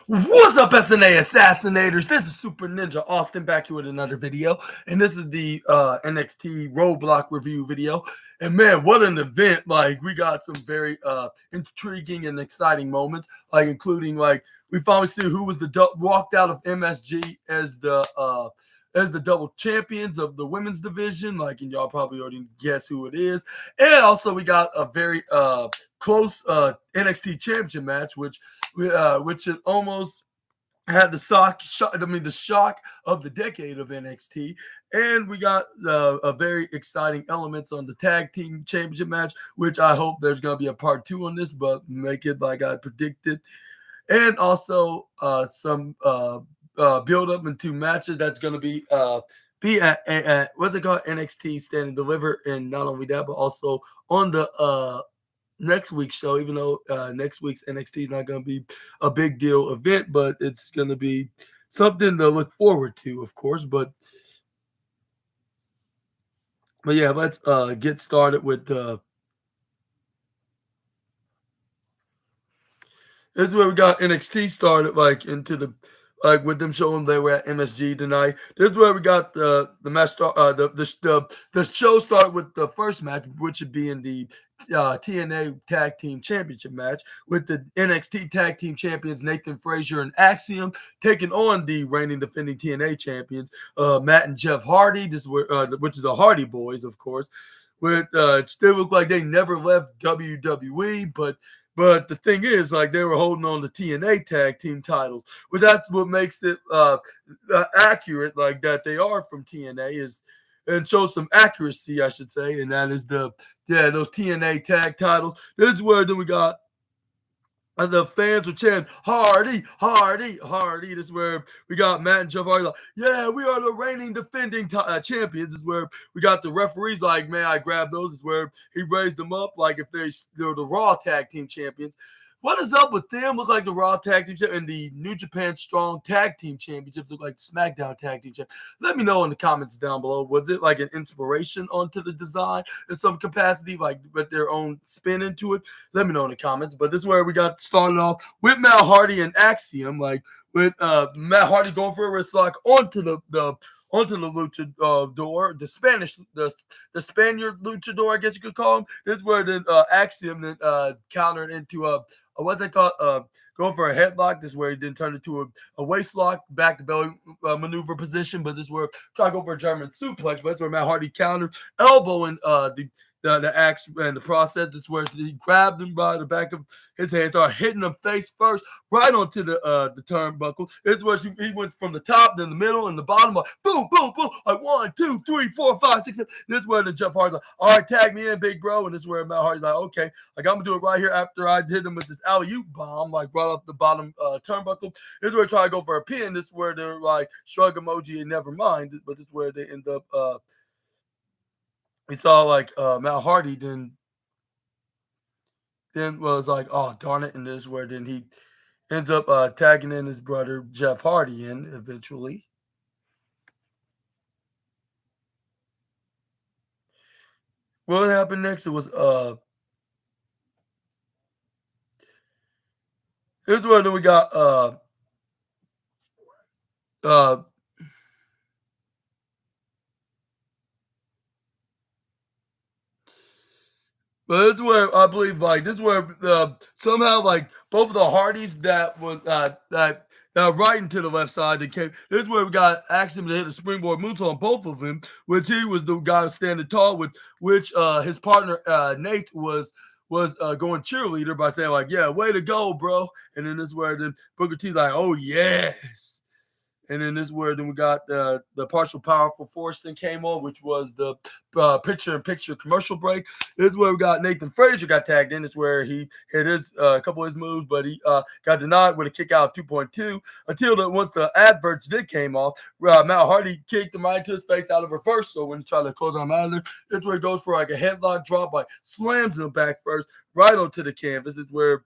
What's up, SNA Assassinators? This is Super Ninja Austin back here with another video, and this is the NXT Roadblock review video. And man, what an event! Like, we got some very intriguing and exciting moments, like including we finally see who was walked out of MSG as the double champions of the women's division. Like, and y'all probably already guess who it is. And also, we got a very close NXT championship match, which it almost had the shock of the decade of NXT. And we got a very exciting elements on the tag team championship match, which I hope there's going to be a part 2 on this, but make it like I predicted. And also some build up into matches that's going to be at what's it called, NXT Stand and Deliver. And not only that, but also on the next week's show, even though next week's NXT is not going to be a big deal event, but it's going to be something to look forward to, of course. But yeah, let's get started with this is where we got NXT started, with them showing they were at MSG tonight. This is where we got the match start. The show started with the first match, which would be in the TNA Tag Team Championship match with the NXT Tag Team Champions Nathan Frazier and Axiom taking on the reigning defending TNA champions Matt and Jeff Hardy. This which is the Hardy Boys, of course. With it still looked like they never left WWE, but the thing is, like, they were holding on to TNA tag team titles, which that's what makes it accurate, like that they are from TNA and shows some accuracy, I should say, and that is those TNA tag titles. This is where then we got the fans were chanting, Hardy, Hardy, Hardy. This is where we got Matt and Jeff Hardy like, yeah, we are the reigning defending champions. This is where we got the referees like, man, I grabbed those. This is where he raised them up like if they're the Raw Tag Team Champions. What is up with them? Look like the Raw Tag Team Champions and the New Japan Strong Tag Team Championships look like the SmackDown Tag Team Champions. Let me know in the comments down below. Was it like an inspiration onto the design in some capacity, like with their own spin into it? Let me know in the comments. But this is where we got started off with Matt Hardy and Axiom, like with Matt Hardy going for a wrist lock onto the luchador, the Spaniard luchador, I guess you could call him. This is where then Axiom then countered into what they call going for a headlock. This is where he then turned into a waist lock, back to belly maneuver position. But this is where try to go for a German suplex. But that's where Matt Hardy countered, elbowing the axe and the process. This is where he grabbed him by the back of his head, started hitting him face first, right onto the turnbuckle. This is where he went from the top, then the middle, and the bottom, like boom, boom, boom, like 1, 2, 3, 4, 5, 6, 7. This is where the Jeff Hardy's like, all right, tag me in, big bro. And this is where Matt Hardy's like, okay, like I'm gonna do it right here after I hit him with this alley-oop bomb, like right off the bottom turnbuckle. This is where they try to go for a pin. This is where they're like shrug emoji and never mind. But this is where they end up. We saw like Matt Hardy then was like, oh darn it, and this is where then he ends up tagging in his brother Jeff Hardy in eventually. What happened next? It was here's where then we got but it's where I believe, like, this is where somehow, like, both of the Hardys that was that right into the left side that came. This is where we got Axiom to hit a springboard moonsault on both of them, which he was the guy standing tall with, which his partner Nate was going cheerleader by saying like, yeah, way to go, bro. And then this is where then Booker T's like, oh yes. And then this is where then we got the partial powerful force thing came on, which was the picture-in-picture commercial break. This is where we got Nathan Frazier got tagged in. This is where he hit his couple of his moves, but he got denied with a kick out of 2.2 until once the adverts did came off. Matt Hardy kicked him right into his face out of reversal when he tried to close him out of there. This is where he goes for like a headlock drop, like slams him back first right onto the canvas. This is where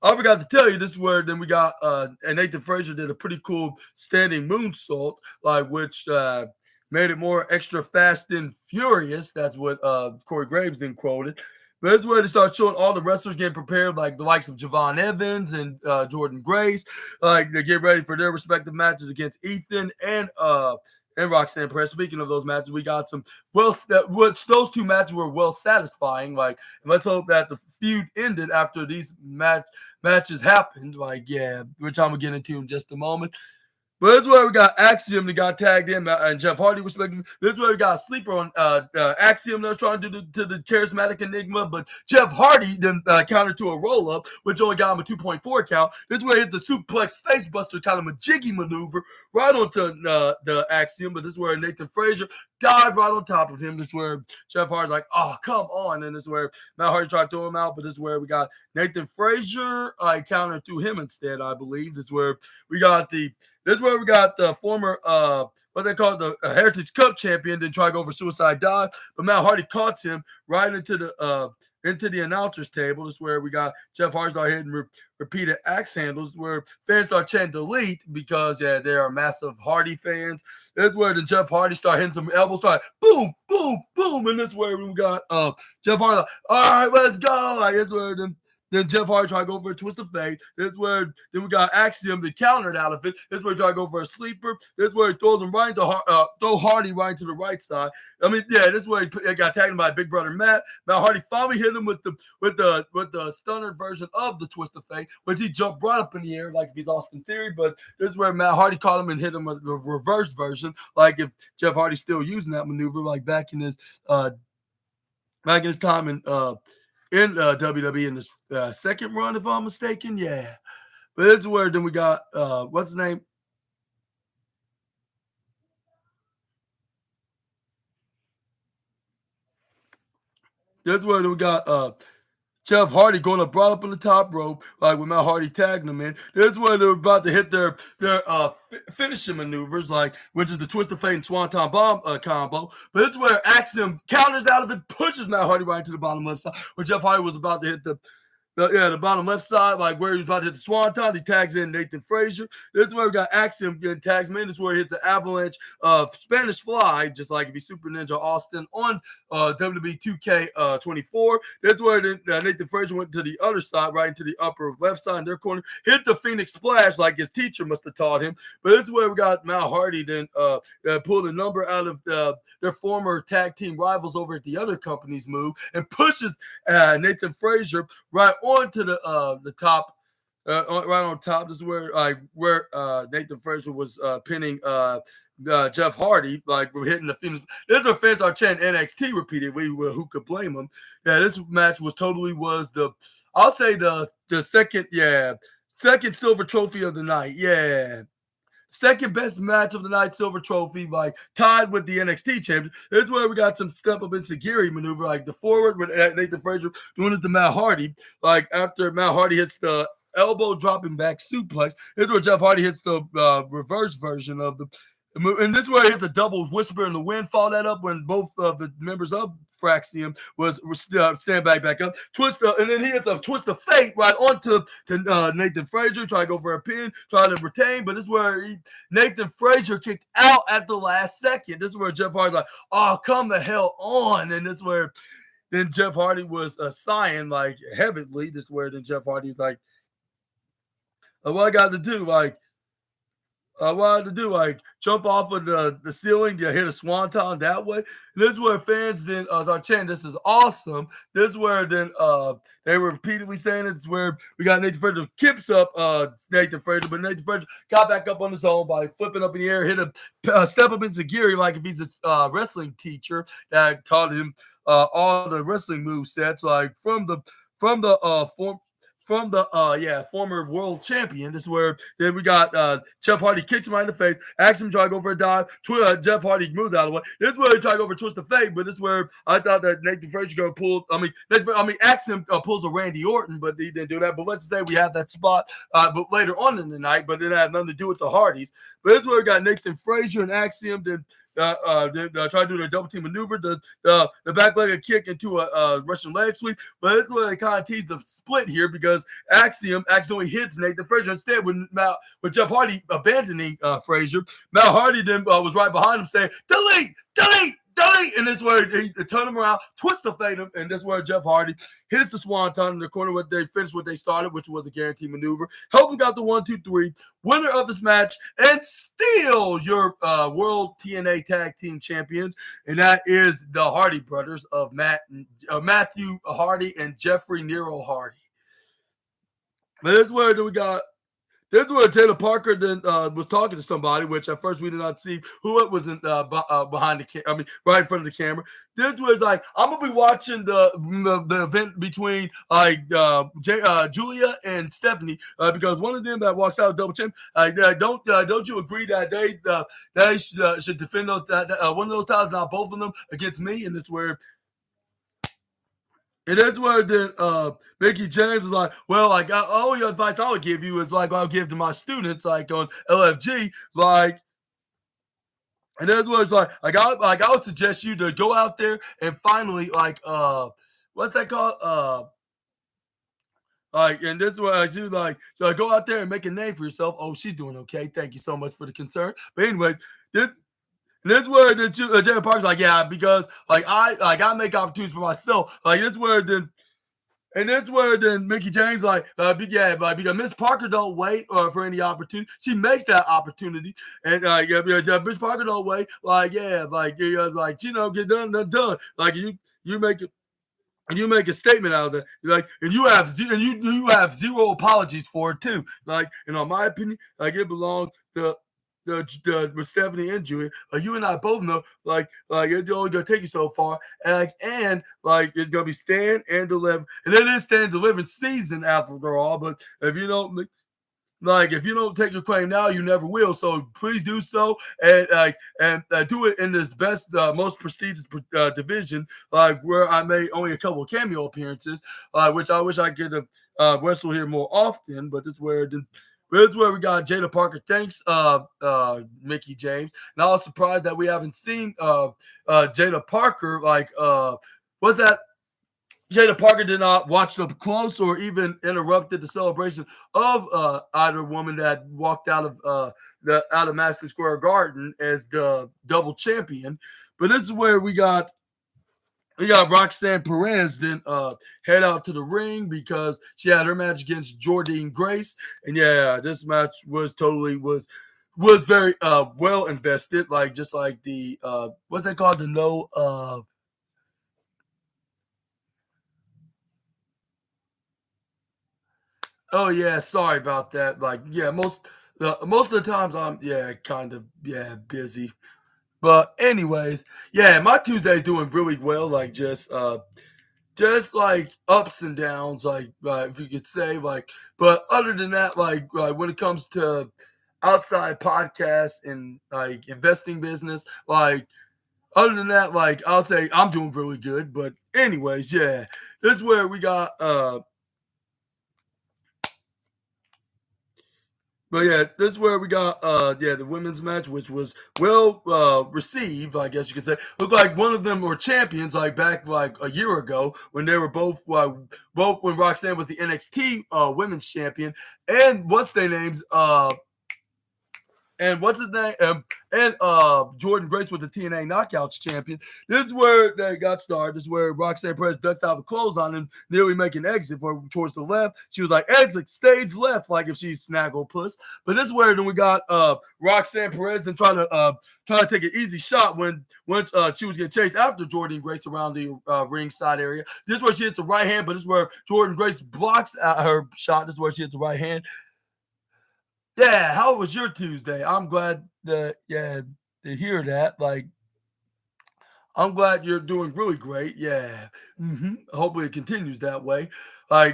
I forgot to tell you, this is where then we got and Nathan Frazier did a pretty cool standing moonsault, like which made it more extra fast and furious. That's what Corey Graves then quoted. But that's where they start showing all the wrestlers getting prepared, like the likes of Javon Evans and Jordan Grace. Like they get ready for their respective matches against Ethan and Roxanne Perez. Speaking of those matches, we got some which those two matches were well satisfying. Like, let's hope that the feud ended after these matches happened. Like, yeah, which I'm gonna get into in just a moment. But this is where we got Axiom that got tagged in, and Jeff Hardy respectively. This is where we got a sleeper on Axiom that's trying to do to the charismatic Enigma, but Jeff Hardy then countered to a roll-up, which only got him a 2.4 count. This is where he hit the suplex facebuster, kind of a jiggy maneuver, right onto the Axiom, but this is where Nathan Frazier dived right on top of him. This is where Jeff Hardy's like, oh, come on. And this is where Matt Hardy tried to throw him out, but this is where we got Nathan Frazier countered through him instead, I believe. This is where we got the former, what they call the Heritage Cup champion, then try to go for suicide dive, but Matt Hardy caught him right into the announcer's table. This is where we got Jeff Hardy start hitting repeated axe handles, where fans start chanting delete because they are massive Hardy fans. That's where the Jeff Hardy start hitting some elbows, start boom, boom, boom, and this is where we got Jeff Hardy like, all right, let's go. Like, that's where then Jeff Hardy tried to go for a twist of fate. This is where then we got Axiom that countered out of it. This is where he tried to go for a sleeper. This is where he throws him right into throw Hardy right to the right side. I mean, yeah, this is where he got tagged by Big Brother Matt. Now Hardy finally hit him with the stunner version of the twist of fate, which he jumped right up in the air like if he's Austin Theory. But this is where Matt Hardy caught him and hit him with the reverse version, like if Jeff Hardy's still using that maneuver, like back in his time in WWE in his second run, if I'm mistaken. Yeah. But this is where then we got, what's his name? This is where then we got Jeff Hardy going up brought up on the top rope, like with Matt Hardy tagging him in. This is where they're about to hit their finishing maneuvers, like which is the twist of fate and swanton bomb combo. But this is where Axiom counters out of it, pushes Matt Hardy right into the bottom left side, where Jeff Hardy was about to hit the bottom left side, like where he was about to hit the swanton. He tags in Nathan Frazier. This is where we got Axiom getting tags in. This is where he hits the avalanche Spanish fly, just like if he's Super Ninja Austin on WWE 2K24. That's where Nathan Frazier went to the other side, right into the upper left side in their corner, hit the Phoenix Splash like his teacher must have taught him. But this is where we got Matt Hardy then pulled a number out of their former tag team rivals over at the other company's move and pushes Nathan Frazier right onto the top, right on top. This is where Nathan Frazier was pinning Jeff Hardy, like we're hitting the Phoenix. This is where fans are chanting NXT repeatedly. Who could blame them? Yeah, this match was I'll say the second silver trophy of the night. Yeah. Second best match of the night, silver trophy, like tied with the NXT champion. This is where we got some step up insecurity maneuver, like the forward with Nathan Frazier doing it to Matt Hardy. Like after Matt Hardy hits the elbow dropping back suplex, this is where Jeff Hardy hits the reverse version of the move. And this is where he hits the double whisper in the wind, follow that up when both of the members of Fraxium was stand back up, twist and then he hits a twist of fate right onto Nathan Frazier, try to go for a pin, try to retain, but this is where Nathan Frazier kicked out at the last second. This is where Jeff Hardy's like, oh, come the hell on. And this is where then Jeff Hardy was sighing like heavily. This is where then Jeff Hardy's like, what I got to do, like, jump off of the ceiling, you hit a swanton that way. And this is where fans then start chanting, this is awesome. This is where then they were repeatedly saying it. This is where we got Nathan Frazier kips up Nathan Frazier, but Nathan Frazier got back up on his own by flipping up in the air, hit a step up into Giri like if he's a wrestling teacher that taught him all the wrestling move sets, like from the former world champion. This is where then we got Jeff Hardy kicks him right in the face. Axiom tried to go for a dive. Jeff Hardy moves out of the way. This is where he tried to go for a twist of fate, but this is where I thought that Nathan Frazier going to pull. Axiom pulls a Randy Orton, but he didn't do that. But let's say we have that spot, but later on in the night, but it had nothing to do with the Hardys. But this is where we got Nathan Frazier and Axiom then try to do their double team maneuver, the back leg kick into a Russian leg sweep. But this is where they kind of tease the split here because Axiom accidentally hits Nathan Frazier instead with Jeff Hardy abandoning Frazier. Matt Hardy then was right behind him saying, delete, delete, and this where they turn him around, twist the fade him, and this where Jeff Hardy hits the swanton in the corner where they finished what they started, which was a guaranteed maneuver. Help him got the 1, 2, 3, winner of this match, and still your World TNA Tag Team Champions, and that is the Hardy brothers of Matthew Hardy and Jeffrey Nero Hardy. But that's where we got. This is where Taylor Parker then was talking to somebody, which at first we did not see who it was behind the right in front of the camera. This was like, I'm gonna be watching the event between Julia and Stephanie because one of them that walks out double champ. Don't you agree that they should defend one of those titles, not both of them, against me? And this is where. And that's where then Mickey James was like, well, like all your advice I would give you is like I'll give to my students, like on LFG, like, and that's where it's like I would suggest you to go out there and finally what's that called? And this is what I do, so go out there and make a name for yourself. Oh, she's doing okay. Thank you so much for the concern. But anyways, this where Jay Parker's like, yeah, because I make opportunities for myself. Like this where then, and that's where then Mickey James because Miss Parker don't wait for any opportunity. She makes that opportunity, and Miss Parker don't wait. Get done. Like you make it. And you make a statement out of that, and you have zero apologies for it too. In my opinion, it belongs to with Stephanie and Julia. You and I both know, it's only gonna take you so far, and it's gonna be stand and deliver, and it is stand and deliver season after all. But if you don't. If you don't take your claim now, you never will. So please do so, and do it in this best, most prestigious division, where I made only a couple of cameo appearances, which I wish I could have wrestled here more often. But this is where we got Jada Parker. Thanks, Mickey James. And I was surprised that we haven't seen Jada Parker. What's that? Jada Parker did not watch up close or even interrupted the celebration of either woman that walked out of Madison Square Garden as the double champion. But this is where we got Roxanne Perez then head out to the ring because she had her match against Jordynne Grace, and this match was very well invested, just like the what's that called, the no. Oh yeah, sorry about that. Most of the times I'm kind of busy. But anyways, my Tuesday's doing really well. Just ups and downs, if you could say, But other than that, when it comes to outside podcasts and investing business, other than that, I'll say I'm doing really good. But anyways, this is where we got But this is where we got the women's match, which was well received, I guess you could say. Looked like one of them were champions back a year ago when they were both when Roxanne was the NXT women's champion, and what's their names and what's his name? And Jordynne Grace was the TNA Knockouts champion. This is where they got started. This is where Roxanne Perez ducked out the clothes on and nearly make an exit towards the left. She was like, exit, stage left, if she's Snagglepuss. But this is where then we got Roxanne Perez then trying to take an easy shot once she was getting chased after Jordynne Grace around the ringside area. This is where she hits the right hand, but this is where Jordynne Grace blocks her shot. This is where she hits the right hand. Yeah, how was your Tuesday? I'm glad to hear that. I'm glad you're doing really great. Yeah. Hopefully it continues that way.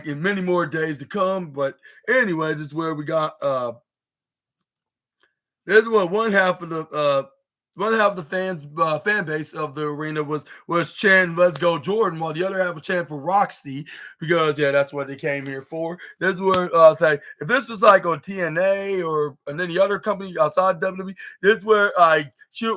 In many more days to come. But anyway, this is where we got this is what one half of the fan base of the arena was chanting "Let's go Jordan," while the other half was chanting for Roxy because that's what they came here for. This is where I'll say if this was on TNA or any other company outside WWE, this is where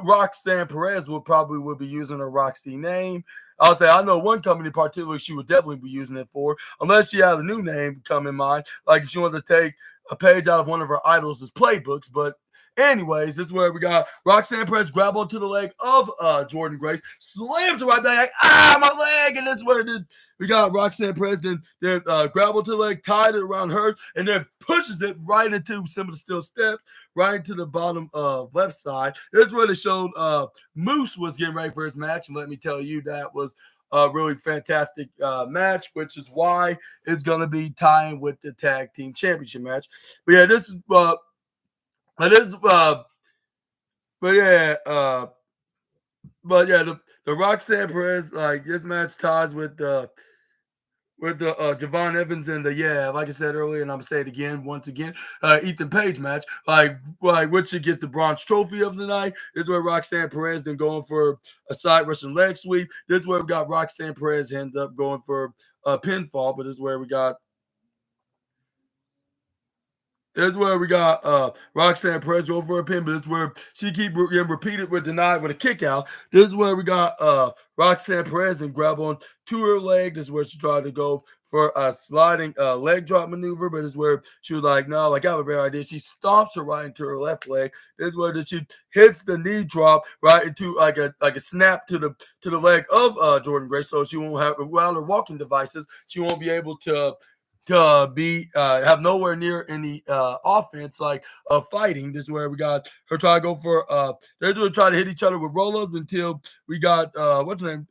Roxanne Perez would be using her Roxy name. I'll say I know one company in particular she would definitely be using it for, unless she has a new name come in mind, if she wanted to take a page out of one of her idols' playbooks, but Anyways, this is where we got Roxanne Perez grab onto the leg of Jordan Grace, slams it right back, like, my leg, and this is where we got Roxanne Perez then grab onto the leg, tied it around her, and then pushes it right into some of the steel steps, right into the bottom left side. This is where they showed Moose was getting ready for his match, and let me tell you, that was a really fantastic match, which is why it's going to be tying with the tag team championship match. But yeah, this is but the Roxanne Perez, like, this match ties with the Javon Evans and like I said earlier, and I'm gonna say it again once again, Ethan Page match, like which she gets the bronze trophy of the night. This is where Roxanne Perez then going for a side Russian leg sweep. This is where we got Roxanne Perez ends up going for a pinfall, but this is where we got Roxanne Perez over a pin, but this is where she keep getting repeated with denied with a kick out. This is where we got Roxanne Perez and grab on to her leg. This is where she tried to go for a sliding leg drop maneuver, but this is where she was like, no, like, I have a better idea. She stomps her right into her left leg. This is where she hits the knee drop right into like a snap to the leg of Jordan Grace, so she won't have, while her walking devices, she won't be able to be have nowhere near any offense like fighting. This is where we got her try to go for they're going to try to hit each other with roll-ups until we got what's her name,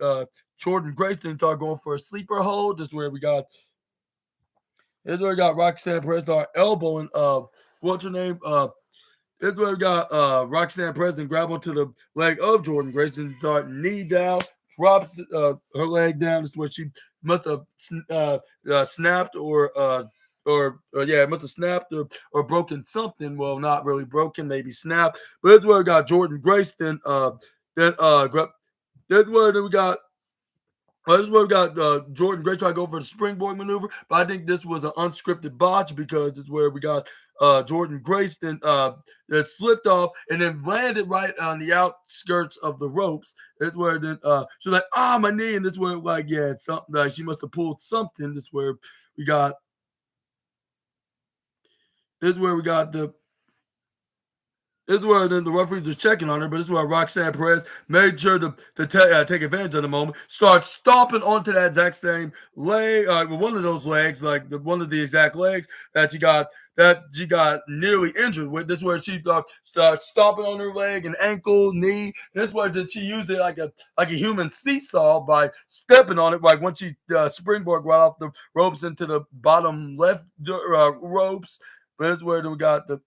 Jordan Grace then start going for a sleeper hold. This is where we got Roxanne Perez start elbowing what's her name, this is where we got Roxanne Perez and grab onto the leg of Jordan Grace and start knee down, drops her leg down. This is where she must have snapped it must have snapped or broken something. Well, not really broken, maybe snapped. But that's where we got Jordan Grace. Then that's where we got. This is where we got Jordan Grace try to go for the springboard maneuver, but I think this was an unscripted botch because this is where we got Jordan Grace then that slipped off and then landed right on the outskirts of the ropes. That's where then she's like, my knee, and this is where like, it's something like she must have pulled something. This is where we got. This is where we got the. This is where then the referees are checking on her, but this is where Roxanne Perez made sure to take advantage of the moment, start stomping onto that exact same leg, one of those legs, like one of the exact legs that she got nearly injured with. This is where she starts stomping on her leg and ankle, knee. This is where she used it like a human seesaw by stepping on it, like when she springboard right off the ropes into the bottom left ropes. But this is where we got the.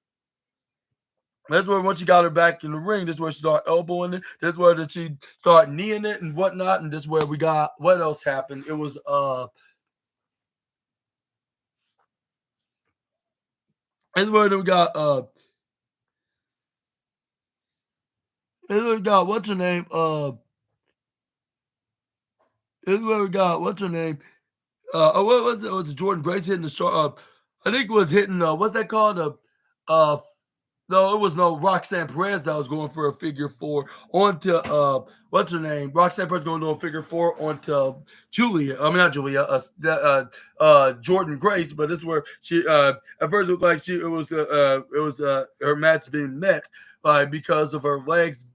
That's where once she got her back in the ring, this is where she started elbowing it. This is where she started kneeing it and whatnot. And this is where we got what else happened. It was this is where we got this is where we got what's her name? This is where we got what's her name? What was it? Was it Jordan Grace hitting the short? I think it was hitting what's that called? No, it was no Roxanne Perez that was going for a figure four onto what's her name? Roxanne Perez going to a figure four onto Julia. I mean not Julia, Jordan Grace. But this is where she at first it looked like it was her match being met because of her legs.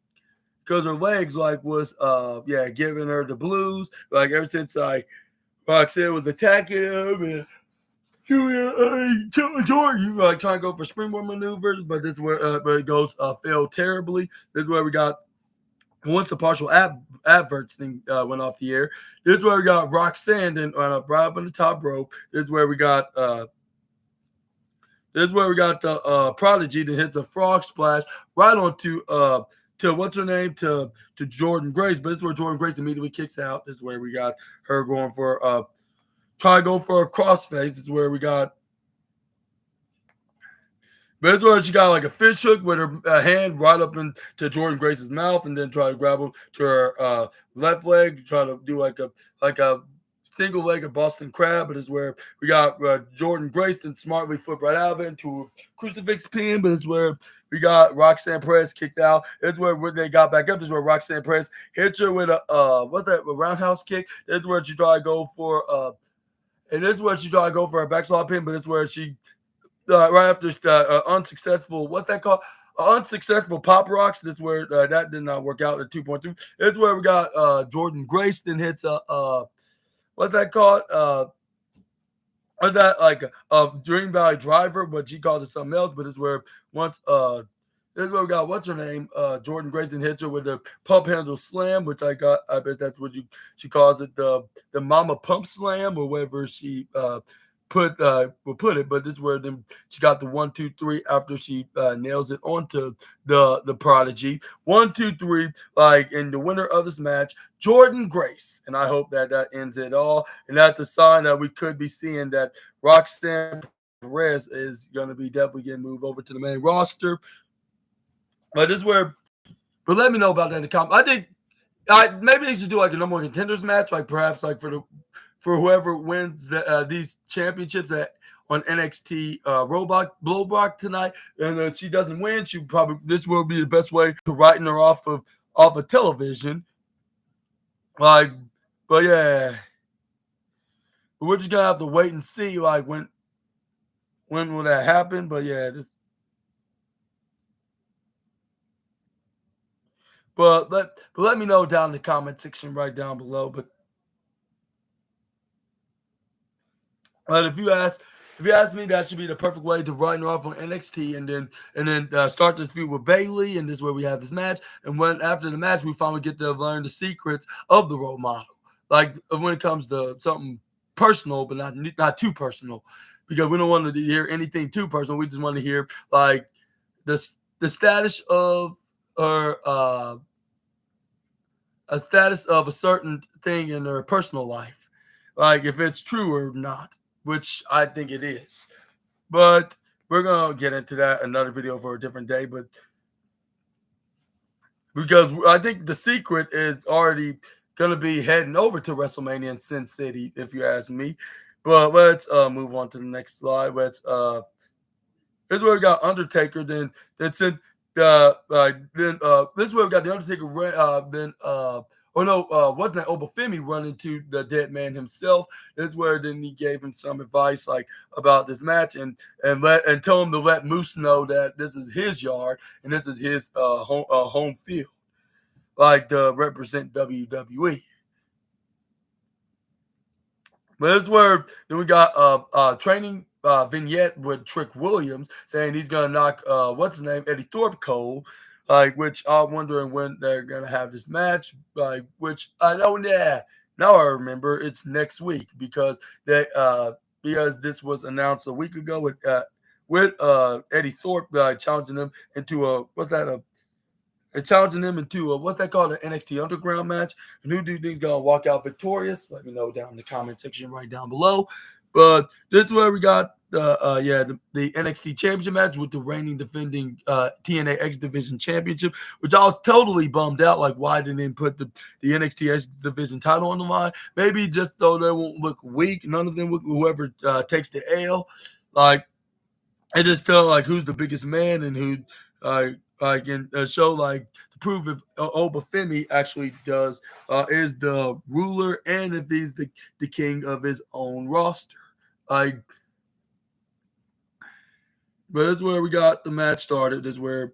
Because her legs was giving her the blues. Like ever since Roxanne was attacking him and Jordan, like trying to go for springboard maneuvers, but this is where it goes failed terribly. This is where we got once the partial adverts thing went off the air. This is where we got Roxanne and right up on the top rope. This is where we got the Prodigy that hits a frog splash right onto to what's her name to Jordan Grace, but this is where Jordan Grace immediately kicks out. This is where we got her going for try to go for a crossface. This is where we got. But it's where she got like a fish hook with her hand right up into Jordan Grace's mouth, and then try to grab him to her left leg, try to do like a single leg of Boston Crab. But it's where we got Jordan Grace then smartly flip right out of it into a crucifix pin. But it's where we got Roxanne Perez kicked out. It's where they got back up. This is where Roxanne Perez hits her with a roundhouse kick. This is where she try to go for and this is where she tried to go for a backslide pin, but it's where she right after unsuccessful, what's that called? unsuccessful Pop Rocks. This is where that did not work out at 2.3. It's where we got Jordan Grace then hits a what's that called? That like a Dream Valley Driver, but she calls it something else. But it's where once this is where we got what's her name? Jordan Grayson hits her with the pump handle slam, which I bet that's what she calls it, the mama pump slam or whatever she will put it. But this is where then she got the 1, 2, 3 after she nails it onto the Prodigy. 1, 2, 3, like, and the winner of this match, Jordan Grace. And I hope that ends it all. And that's a sign that we could be seeing that Roxanne Perez is going to be definitely getting moved over to the main roster. But this is where, but let me know about that in the comments. I think maybe they should do like a number one contenders match, like perhaps like for whoever wins these championships on NXT Blowback tonight. And if she doesn't win, this will be the best way to writing her off of television. Like, but yeah, but we're just gonna have to wait and see like when will that happen. But yeah, But let me know down in the comment section right down below. But if you ask me, that should be the perfect way to write her off on NXT, and then start this feud with Bayley, and this is where we have this match. And after the match, we finally get to learn the secrets of the role model, like when it comes to something personal, but not too personal, because we don't want to hear anything too personal. We just want to hear like the status of her. A status of a certain thing in their personal life, like if it's true or not, which I think it is. But we're gonna get into that another video for a different day. But because I think the secret is already gonna be heading over to WrestleMania in Sin City, if you ask me. But let's move on to the next slide. Here's where we got Undertaker. Then this is where we got the Undertaker. Wasn't that Obafemi running to the dead man himself? This is where then he gave him some advice like about this match and tell him to let Moose know that this is his yard and this is his home field, like to represent WWE. But this is where then we got a training vignette with Trick Williams saying he's gonna knock what's his name, Eddie Thorpe Cole, like, which I'm wondering when they're gonna have this match, like, which I know now I remember it's next week because this was announced a week ago with Eddie Thorpe challenging him into challenging him into what's that called, an NXT Underground match. And who do you think is gonna walk out victorious? Let me know down in the comment section right down below. But this is where we got the NXT Championship match with the reigning defending TNA X Division Championship, which I was totally bummed out. Like, why didn't they put the NXT X Division title on the line? Maybe just so they won't look weak. None of them, whoever takes the L, like, it just tell like who's the biggest man and who can show like to prove if Obafemi actually is the ruler and if he's the king of his own roster. But this is where we got the match started. This is where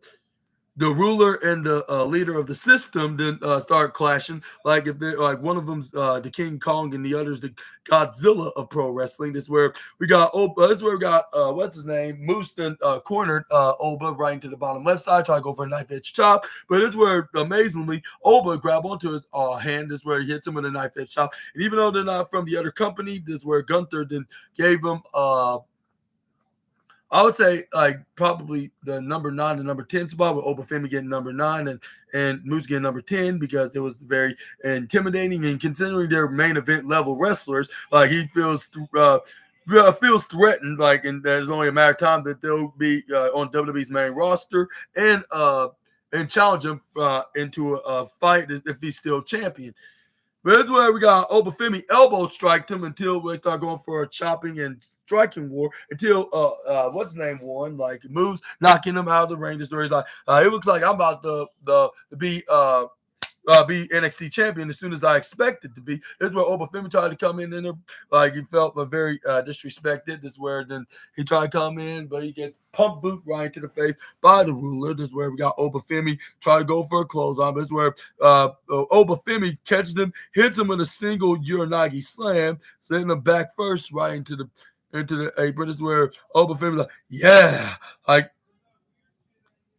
the ruler and the leader of the system then start clashing. Like if they're like one of them's the King Kong and the other's the Godzilla of pro wrestling. This is where we got this is where we got what's his name, Moose then cornered Oba right into the bottom left side, try to go for a knife edge chop. But this is where amazingly Oba grabbed onto his hand. This is where he hits him with a knife edge chop. And even though they're not from the other company, this is where Gunther then gave him I would say like probably the number 9 and number 10 spot with Obafemi getting number 9 and Moose getting number 10 because it was very intimidating, and considering their main event level wrestlers, like he feels threatened, like, and there's only a matter of time that they'll be on WWE's main roster and challenge him into a fight if he's still champion. But that's where we got Obafemi elbow striked him until we start going for a chopping and striking war until what's his name won, like moves knocking him out of the ring. The story's like it looks like I'm about to be be NXT champion as soon as I expected to be. This is where Obafemi tried to come in there, like he felt very disrespected. This is where then he tried to come in, but he gets pump boot right to the face by the ruler. This is where we got Obafemi try to go for a clothesline. This is where Obafemi catches him, hits him with a single Uranagi slam, sending him back first right into the apron. This is where Obafemi's like, yeah, like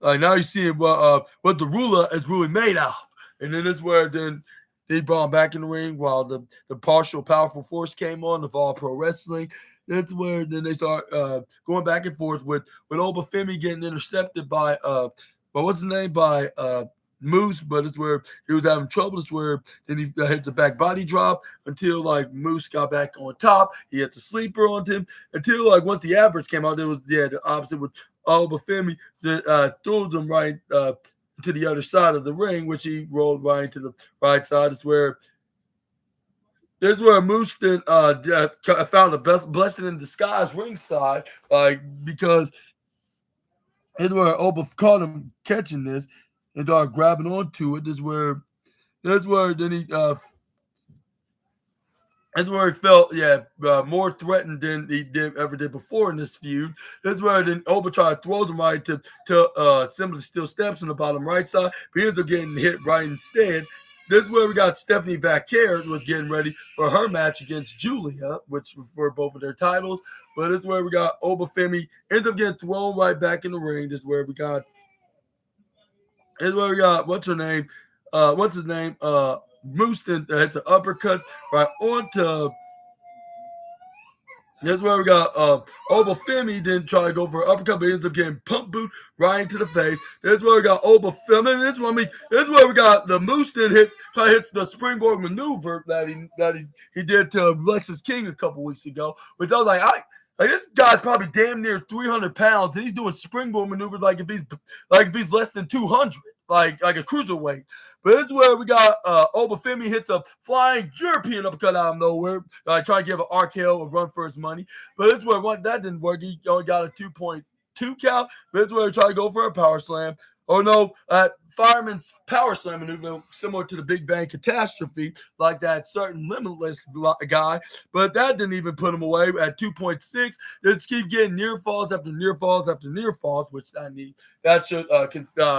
now you're seeing what the ruler is really made of. And then this is where then they brought him back in the ring while the partial powerful force came on of All Pro Wrestling. That's where then they start going back and forth with Obafemi getting intercepted by what's his name? By Moose, but it's where he was having trouble. It's where then he hits a back body drop until like Moose got back on top. He hits a sleeper on him until like once the average came out, there was the opposite with Obafemi throws him right to the other side of the ring, which he rolled right into the right side. This is where Moose then found the blessing in disguise ringside, like because it's where Oba caught him catching this and started grabbing onto it. That's where then he that's where he felt, more threatened than he ever did before in this feud. That's where then Oba tried to throw him right to Simply Steel Steps on the bottom right side, but he ends up getting hit right instead. This is where we got Stephanie Vaquer was getting ready for her match against Julia, which for both of their titles. But this is where we got Obafemi ends up getting thrown right back in the ring. This is where we got what's his name? Moose then hits an uppercut right onto. That's where we got Obafemi didn't try to go for an uppercut, but he ends up getting pump boot right into the face. That's where we got Obafemi. This is where we got the Moose then hits the springboard maneuver that he did to Lexus King a couple weeks ago, which I was like, this guy's probably damn near 300 pounds, and he's doing springboard maneuvers like if he's less than 200, like a cruiserweight. But this is where we got Obafemi hits a flying European uppercut out of nowhere, trying to give an RKO a run for his money. But this is where that didn't work. He only got a 2.2 count. But this is where he tried to go for a power slam. Oh no, Fireman's power slam maneuver, similar to the Big Bang Catastrophe, like that certain Limitless guy. But that didn't even put him away at 2.6. Just keep getting near falls after near falls after near falls, which I need. That should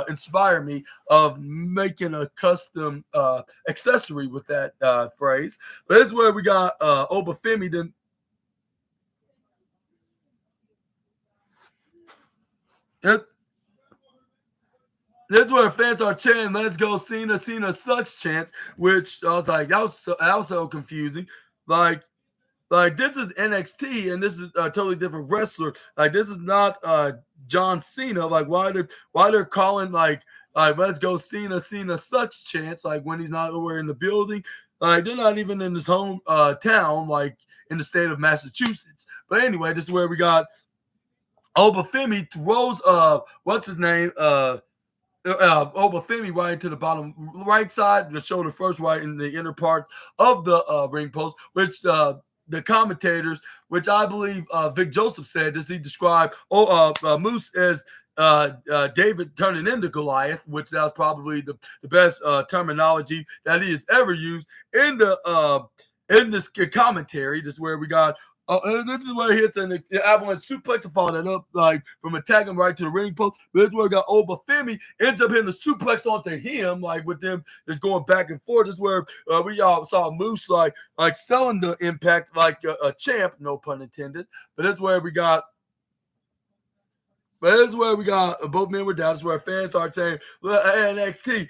inspire me of making a custom accessory with that phrase. But this is where we got Obafemi then. That's where fans are chanting, "Let's go, Cena! Cena sucks!" chants, which I was like, that was so confusing. Like this is NXT, and this is a totally different wrestler. Like this is not John Cena. Like why they're calling like "Let's go, Cena! Cena sucks!" chants, like when he's not over in the building. Like they're not even in his home town, like in the state of Massachusetts. But anyway, this is where we got Obafemi throws what's his name Obafemi right into the bottom right side, the shoulder first, right in the inner part of the ring post, which the commentators, which I believe Vic Joseph said, he described Moose as David turning into Goliath, which that was probably the best terminology that he has ever used in this commentary. This is where we got. And this is where he hits an avalanche suplex to follow that up, like from attacking right to the ring post. But this is where we got Obafemi ends up hitting the suplex onto him, like with them just going back and forth. This is where we all saw Moose like selling the Impact like a champ, no pun intended. But that's where we got. But this is where we got both men were down. This is where fans start saying NXT.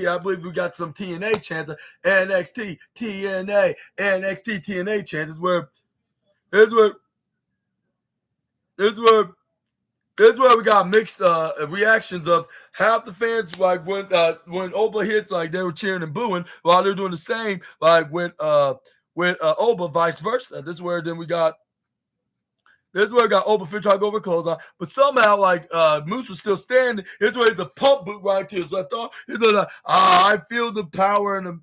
I believe we got some TNA chants. NXT, TNA, NXT, TNA chants. This is where we got mixed reactions of half the fans, like when Oba hits, like they were cheering and booing, while they're doing the same, like with Oba, vice versa. This is where then we got. This is where I got Oba trying to go over clothesline, but somehow like Moose was still standing. Here's where he's a pump boot right to his left arm. He's like, I feel the power and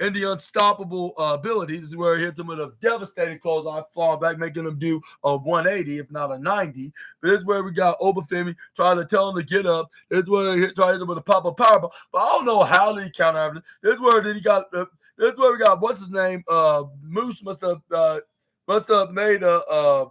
and the unstoppable ability. This is where he hits him with a devastating clothesline, falling back, making him do a 180, if not a 90. But this is where we got Obafemi trying to tell him to get up. This is where he tries to hit him with a pop-up powerbomb. But I don't know how did he counter after this. This is where then he got. This is where we got what's his name? Moose must have made a.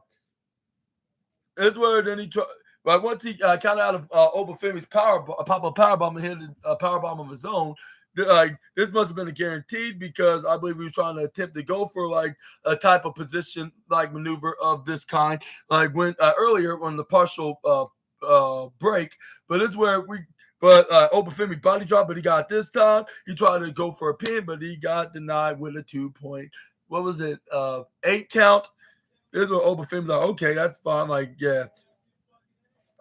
This is where then he tried. Right, once he counted out of Obafemi's pop-up powerbomb and hit a powerbomb of his own, like this must have been a guaranteed because I believe he was trying to attempt to go for like a type of position like maneuver of this kind, like when earlier on the partial break. But this is where Obafemi body drop, but he got this time. He tried to go for a pin, but he got denied with a 2-point. What was it? 8 count. This is where Obafemi's like, okay, that's fine. Like, yeah.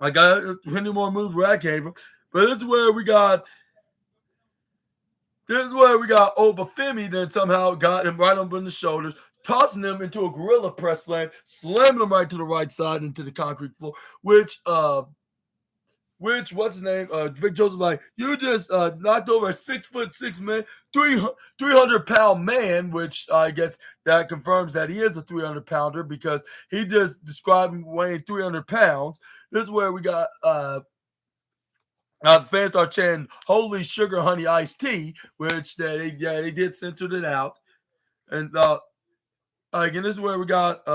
I got 20 more moves where I came from. But this is where we got Obafemi then somehow got him right up on the shoulders, tossing him into a gorilla press slam, slamming him right to the right side into the concrete floor, which what's his name? Vic Joseph like, you just knocked over a 6'6" man, 300-pound man, which I guess that confirms that he is a 300-pounder because he just described him weighing 300 pounds. This is where we got the fans start chanting "Holy sugar, honey, iced tea," which they did censor it out, and and this is where we got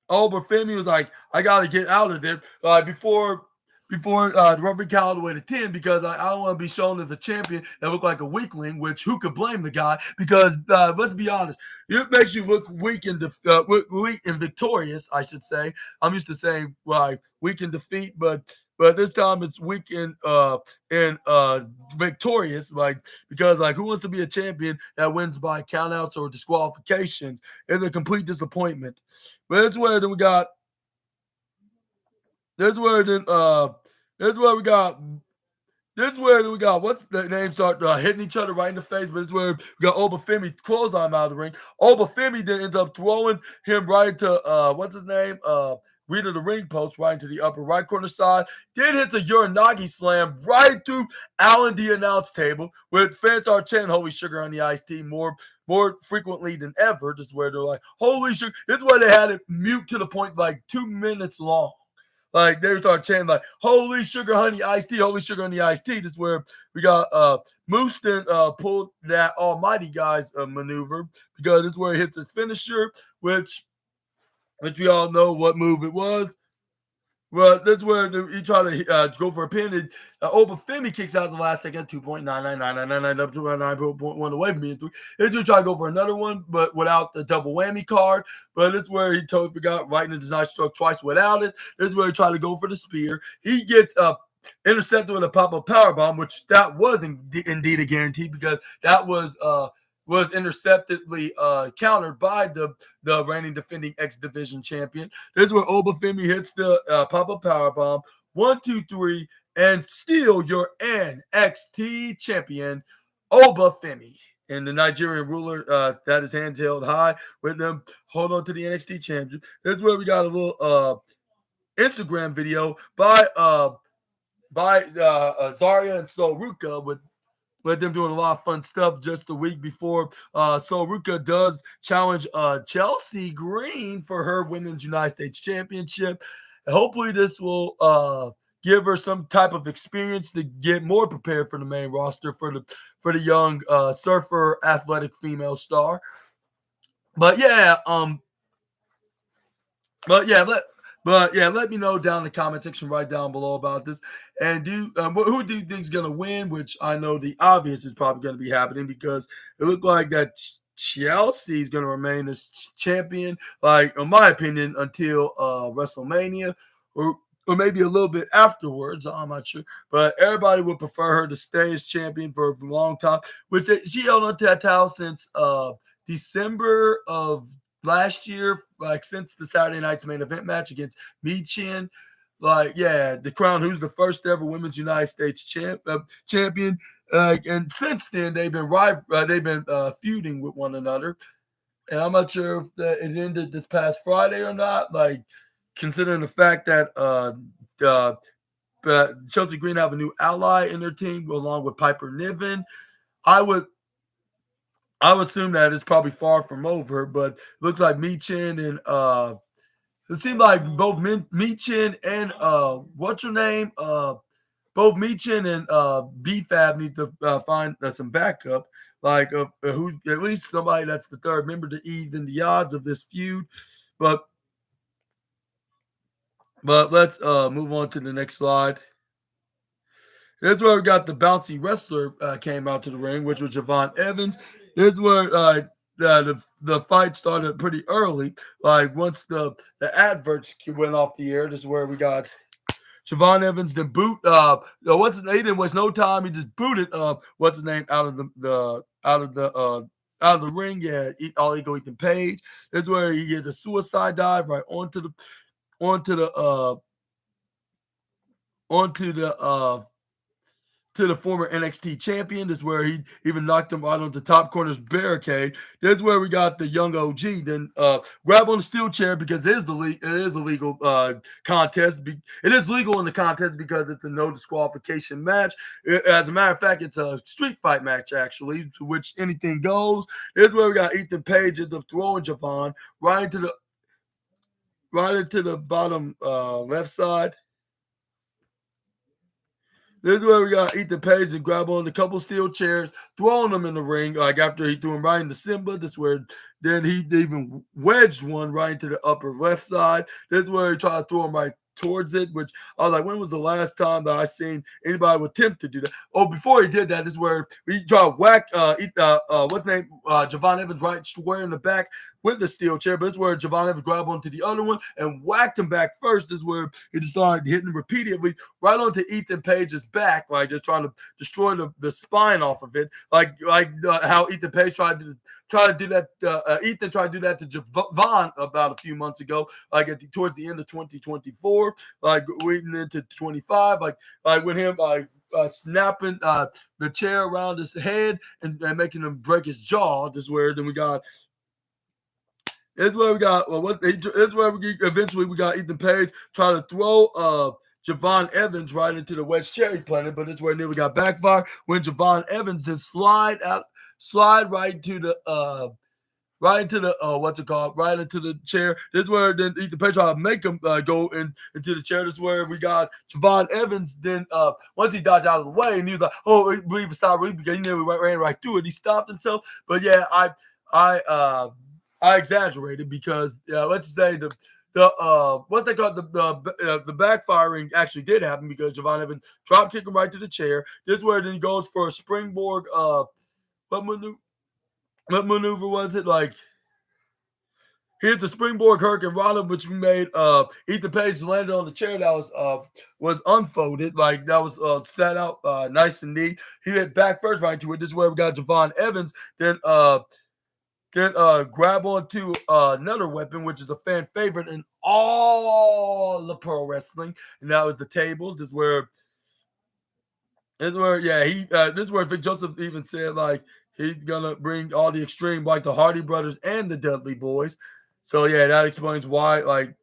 Obafemi was like, I gotta get out of there before the referee counted all the way to 10 because I don't want to be shown as a champion that look like a weakling, which who could blame the guy? Because let's be honest, it makes you look weak and victorious, I should say. I'm used to saying weak in defeat, but this time it's weak and victorious, because who wants to be a champion that wins by countouts or disqualifications? It's a complete disappointment. But that's where then we got. This is where then this is where we got what's the name start hitting each other right in the face, but this is where we got Obafemi clothesline out of the ring. Obafemi then ends up throwing him right into what's his name? Rear of the ring post right into the upper right corner side. Then hits a Uranagi slam right through Alan the announce table, with fans start chanting "Holy sugar on the iced tea" more frequently than ever. This is where they're like, "Holy sugar!" This is where they had it mute to the point like 2 minutes long. Like they start chanting like "Holy sugar, honey, iced tea, holy sugar, honey, iced tea." This is where we got Moose then pulled that Almighty Guys maneuver, because this is where he hits his finisher, which we all know what move it was. Well, that's where he tried to go for a pin. And Obafemi kicks out the last second, 2.99999 up to 9.1 away from being 3. He tried to go for another one, but without the double whammy card. But this is where he totally forgot, right in the design stroke twice without it. This is where he tried to go for the spear. He gets intercepted with a pop-up powerbomb, which that was indeed a guarantee, because that was interceptedly countered by the reigning defending X Division champion. This is where Obafemi hits the pop-up powerbomb. 1, 2, 3, and steal your NXT champion, Obafemi. And the Nigerian ruler that his hands held high with them, hold on to the NXT championship. This is where we got a little Instagram video by Zarya and Soruka with them doing a lot of fun stuff just the week before. Soruka does challenge Chelsea Green for her Women's United States Championship. And hopefully this will give her some type of experience to get more prepared for the main roster for the young surfer athletic female star. But yeah, let me know down in the comment section right down below about this. And who do you think is going to win? Which I know the obvious is probably going to be happening, because it looked like that Chelsea is going to remain as champion, in my opinion, until WrestleMania, or maybe a little bit afterwards. I'm not sure. But everybody would prefer her to stay as champion for a long time. She held on to that title since December of last year, since the Saturday night's main event match against Michin. The crown who's the first ever Women's United States champion. And since then, they've been feuding with one another. And I'm not sure if it ended this past Friday or not. Considering the fact that Chelsea Green have a new ally in their team along with Piper Niven, I would I would assume that it's probably far from over, but it looks like Michin and it seems like both Michin and what's your name? Both Michin and BFAB need to find some backup, like who at least somebody that's the third member to even the odds of this feud. But let's move on to the next slide. Here's where we got the bouncy wrestler came out to the ring, which was Javon Evans. Here's where the fight started pretty early. Like once the adverts went off the air, this is where we got Javon Evans then boot what's his name? He didn't waste no time. He just booted what's his name out of the out of the ring. Yeah, all ego Ethan Page. This is where he gets a suicide dive right onto the onto the to the former NXT champion. This is where he even knocked him right on the top corner's barricade. This is where we got the young OG. Then grab on the steel chair because it is a legal contest. It is legal in the contest because it's a no disqualification match. As a matter of fact, it's a street fight match actually, to which anything goes. This is where we got Ethan Page ends up throwing Javon right into the bottom left side. This is where we got Ethan Page and grab on a couple steel chairs, throwing them in the ring. Like after he threw him right into Simba, this is where then he even wedged one right into the upper left side. This is where he tried to throw him right towards it, which I was like, when was the last time that I seen anybody would attempt to do that? Oh, before he did that, this is where he tried to whack what's his name? Javon Evans right square in the back with the steel chair, but this is where Javon Evans grabbed onto the other one and whacked him back first. This is where he just started hitting repeatedly right onto Ethan Page's back, like just trying to destroy the spine off of it, like how Ethan Page tried to do that. Ethan tried to do that to Javon about a few months ago, like towards the end of 2024, like waiting into 25, like when him snapping the chair around his head and making him break his jaw. This is where then we got. This is where we got this is where eventually we got Ethan Page trying to throw Javon Evans right into the West Cherry Planet, but this is where it nearly got backfired when Javon Evans then slide right into the what's it called? Right into the chair. This is where then Ethan Page tried to make him go into the chair. This is where we got Javon Evans. Then once he dodged out of the way and he was like, "Oh, I believe it's not really," because he nearly ran right through it. He stopped himself. But yeah, I exaggerated because let's say the what they call the backfiring actually did happen because Javon Evans drop kicked him right to the chair. This is where then he goes for a springboard. What maneuver was it? Like he hit the springboard Hurricane Rana, which made Ethan Page landed on the chair that was unfolded, like that was set out nice and neat. He hit back first right to it. This is where we got Javon Evans. Then grab onto another weapon, which is a fan favorite in all the pro wrestling, and that was the tables. This is where this is where Vic Joseph even said like he's gonna bring all the extreme like the Hardy Brothers and the Dudley Boys. So yeah, that explains why like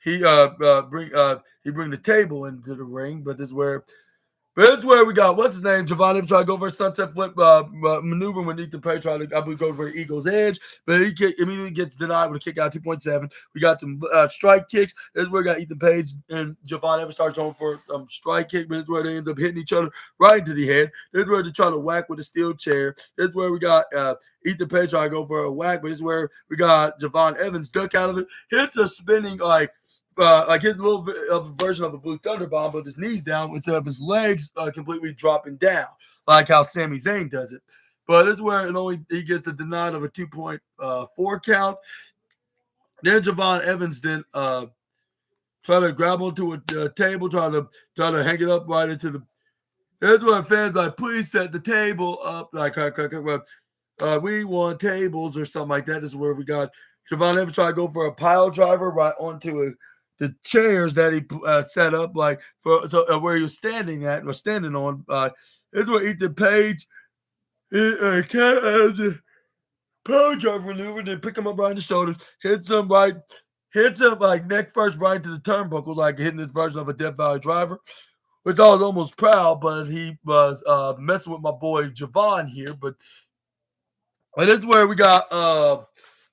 he bring the table into the ring, but this is where we got what's his name? Javon Evans tried to go for a sunset flip maneuver when Ethan Page tried to, I believe, go for an Eagle's Edge, but he immediately gets denied with a kick out 2.7. We got some strike kicks. This is where we got Ethan Page and Javon Evans starts going for strike kick, but this is where they end up hitting each other right into the head. This is where they try to whack with a steel chair. This is where we got Ethan Page trying to go for a whack, but this is where we got Javon Evans duck out of it, hits a spinning like his little bit of a version of a Blue Thunder Bomb, but his knees down instead of his legs completely dropping down, like how Sami Zayn does it. But it's where he gets a denied of a 2.4 count. Then Javon Evans then try to grab onto a table, try to hang it up right into the. That's where fans like, please set the table up, like we want tables or something like that. This is where we got Javon Evans try to go for a pile driver right onto the chairs that he set up, like where he was standing at or standing on. This is where Ethan Page pile driver maneuver, then pick him up right in the shoulders, hits him like neck first right to the turnbuckle, like hitting this version of a Death Valley driver. Which I was almost proud, but he was messing with my boy Javon here. But But this is where we got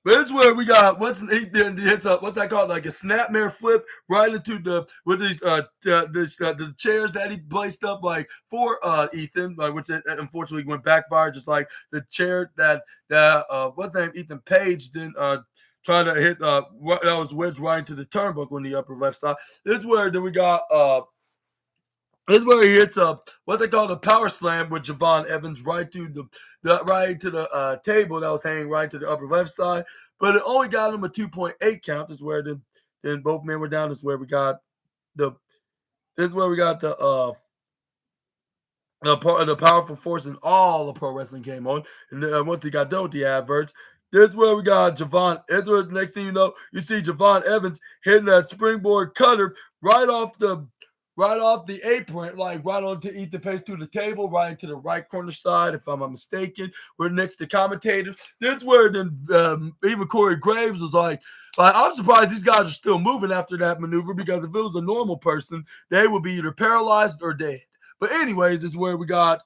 he hits up what's that called, like a snapmare flip right into the chairs that he placed up like for Ethan, like which it unfortunately went backfire, just like the chair that what's the name, Ethan Page didn't try to hit that was wedged right into the turnbuckle on the upper left side. This is where then we got this is where he hits a what they call a power slam with Javon Evans right to the table that was hanging right to the upper left side, but it only got him a 2.8 count. This is where then both men were down. This is where we got the this is where we got the powerful force and all the pro wrestling came on, and once he got done with the adverts. This is where we got Javon. The next thing you know, you see Javon Evans hitting that springboard cutter right off the apron, like right onto Ethan Page through the table, right into the right corner side, if I'm not mistaken. We're next to commentators. This is where then even Corey Graves was like, I'm surprised these guys are still moving after that maneuver, because if it was a normal person, they would be either paralyzed or dead. But anyways, this is where we got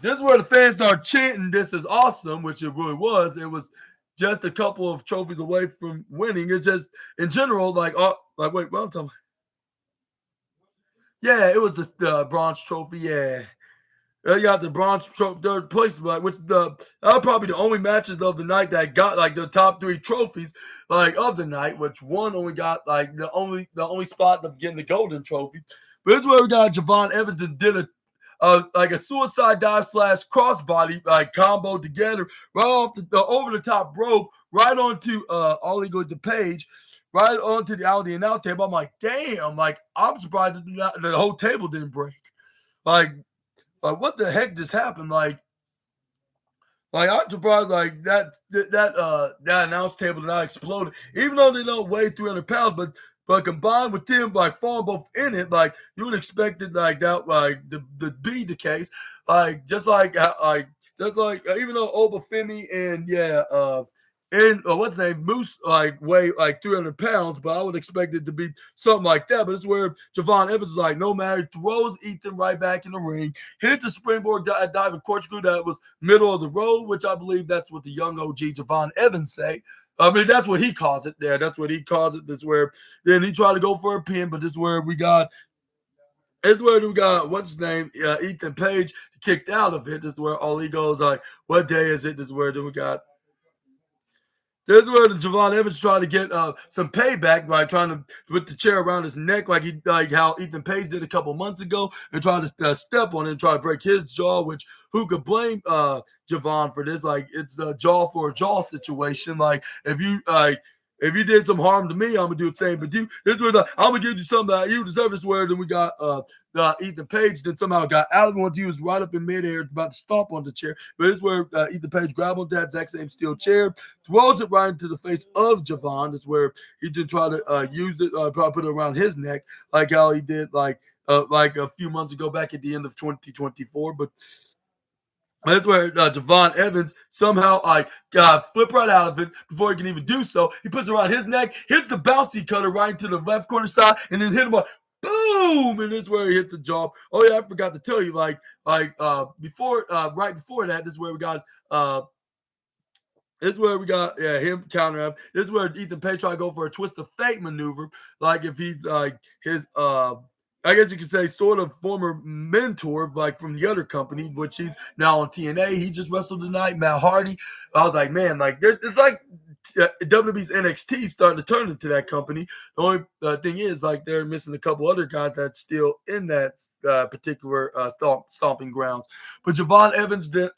this is where the fans start chanting, "This is awesome," which it really was. It was just a couple of trophies away from winning. It's just in general, like wait, what I'm talking about? Yeah, it was the bronze trophy. Yeah. You got the bronze trophy, third place, like which are probably the only matches of the night that got like the top 3 trophies like of the night, which one only got like the only spot of getting the golden trophy. But this is where we got Javon Evans and did like a suicide dive / crossbody like combo together right off the over the top rope, right onto Ollie goes to Page, right onto the out of the announce table. I'm like, damn, like I'm surprised the whole table didn't break. What the heck just happened? Like I'm surprised like that announce table did not explode, even though they don't weigh 300 pounds, but combined with them like falling both in it, like you would expect it like that, like the be the case, like just like even though Obafemi and what's the name, Moose like weigh like 300 pounds, but I would expect it to be something like that. But it's where Javon Evans is like, no matter, throws Ethan right back in the ring, hit the springboard diving corkscrew that was middle of the road, which I believe that's what the young OG Javon Evans say. I mean, that's what he calls it there. That's what he calls it. That's where then he tried to go for a pin, but this is where we got what's his name, Ethan Page kicked out of it. This is where all he goes like, what day is it? This is where then we got this is where the Javon Evans trying to get some payback by trying to put the chair around his neck, like how Ethan Page did a couple months ago, and trying to step on it and try to break his jaw. Which who could blame Javon for this? Like it's a jaw for a jaw situation. Like if you did some harm to me, I'm gonna do the same. But you, this was I'm gonna give you something that you deserve. This where then we got Ethan Page then somehow got out of the one. He was right up in midair, about to stomp on the chair. But it's where Ethan Page grabbed onto that exact same steel chair, throws it right into the face of Javon. That's where he did try to use it, probably put it around his neck, like how he did like a few months ago back at the end of 2024. But that's where Javon Evans somehow got flip right out of it before he can even do so. He puts it around his neck, hits the bouncy cutter right into the left corner side, and then hit him like boom, and this is where he hit the jaw. Oh yeah, I forgot to tell you, before right before that, this is where we got this is where we got him counter up. This is where Ethan Page tried to go for a twist of fate maneuver, like if he's like his I guess you could say sort of former mentor, like from the other company, which he's now on TNA. He just wrestled tonight, Matt Hardy. I was like, man, like it's like WWE's NXT starting to turn into that company. The only thing is, like, they're missing a couple other guys that's still in that particular stomping grounds. But Javon Evans then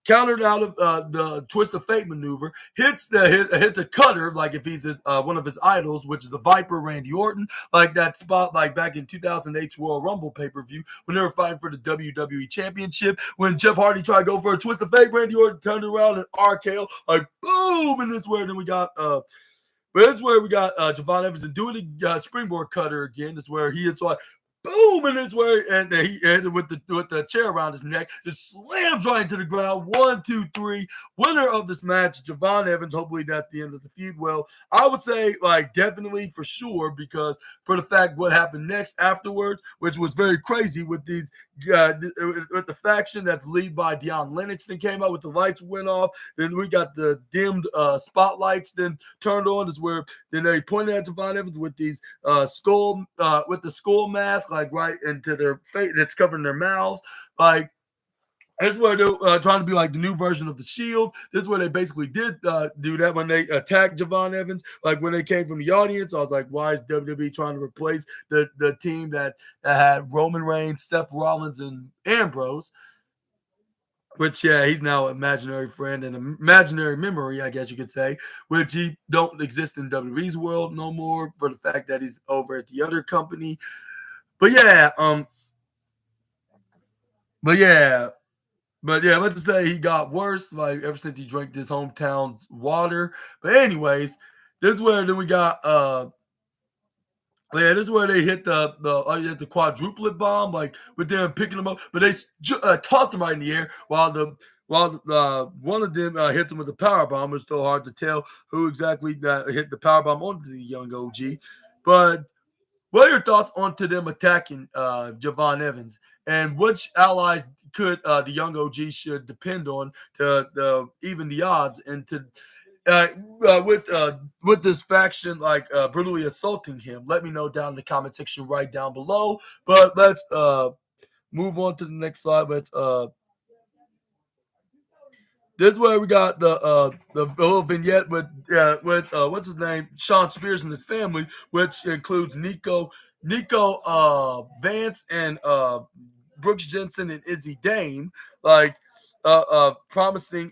countered out of the twist of fate maneuver, hits a cutter, like if he's one of his idols, which is the Viper Randy Orton, like that spot, like back in 2008's Royal Rumble pay-per-view when they were fighting for the WWE Championship. When Jeff Hardy tried to go for a twist of fate, Randy Orton turned around and RKO, like boom, and this where then we got but this is where we got Javon Evans and doing the springboard cutter again. This is where he hits like boom, boom, and it's where and he ended with the chair around his neck, just slams right into the ground. 1, 2, 3. Winner of this match, Javon Evans. Hopefully that's the end of the feud. Well, I would say like definitely for sure, because for the fact what happened next afterwards, which was very crazy with these with the faction that's led by Deion Lennox, then came out with the lights went off. Then we got the dimmed spotlights then turned on, is where then they pointed at Javon Evans with these skull with the skull mask like right into their face that's covering their mouths. Like that's where they're trying to be like the new version of the Shield. This is where they basically did do that when they attacked Javon Evans. Like when they came from the audience, I was like, why is WWE trying to replace the team that had Roman Reigns, Seth Rollins, and Ambrose? Which, yeah, he's now an imaginary friend and an imaginary memory, I guess you could say, which he don't exist in WWE's world no more for the fact that he's over at the other company. But yeah, let's just say he got worse, like ever since he drank his hometown's water. But anyways, this is where then we got this is where they hit the quadruplet bomb, like with them picking them up, but they tossed them right in the air while one of them hit them with the power bomb. It's still hard to tell who exactly hit the power bomb onto the young OG. But what are your thoughts on to them attacking Javon Evans, and which allies could the young OG should depend on to even the odds and to with this faction like brutally assaulting him? Let me know down in the comment section right down below. But let's move on to the next slide. This is where we got the little vignette with what's his name, Sean Spears and his family, which includes Nico Vance and Brooks Jensen and Izzy Dane, like promising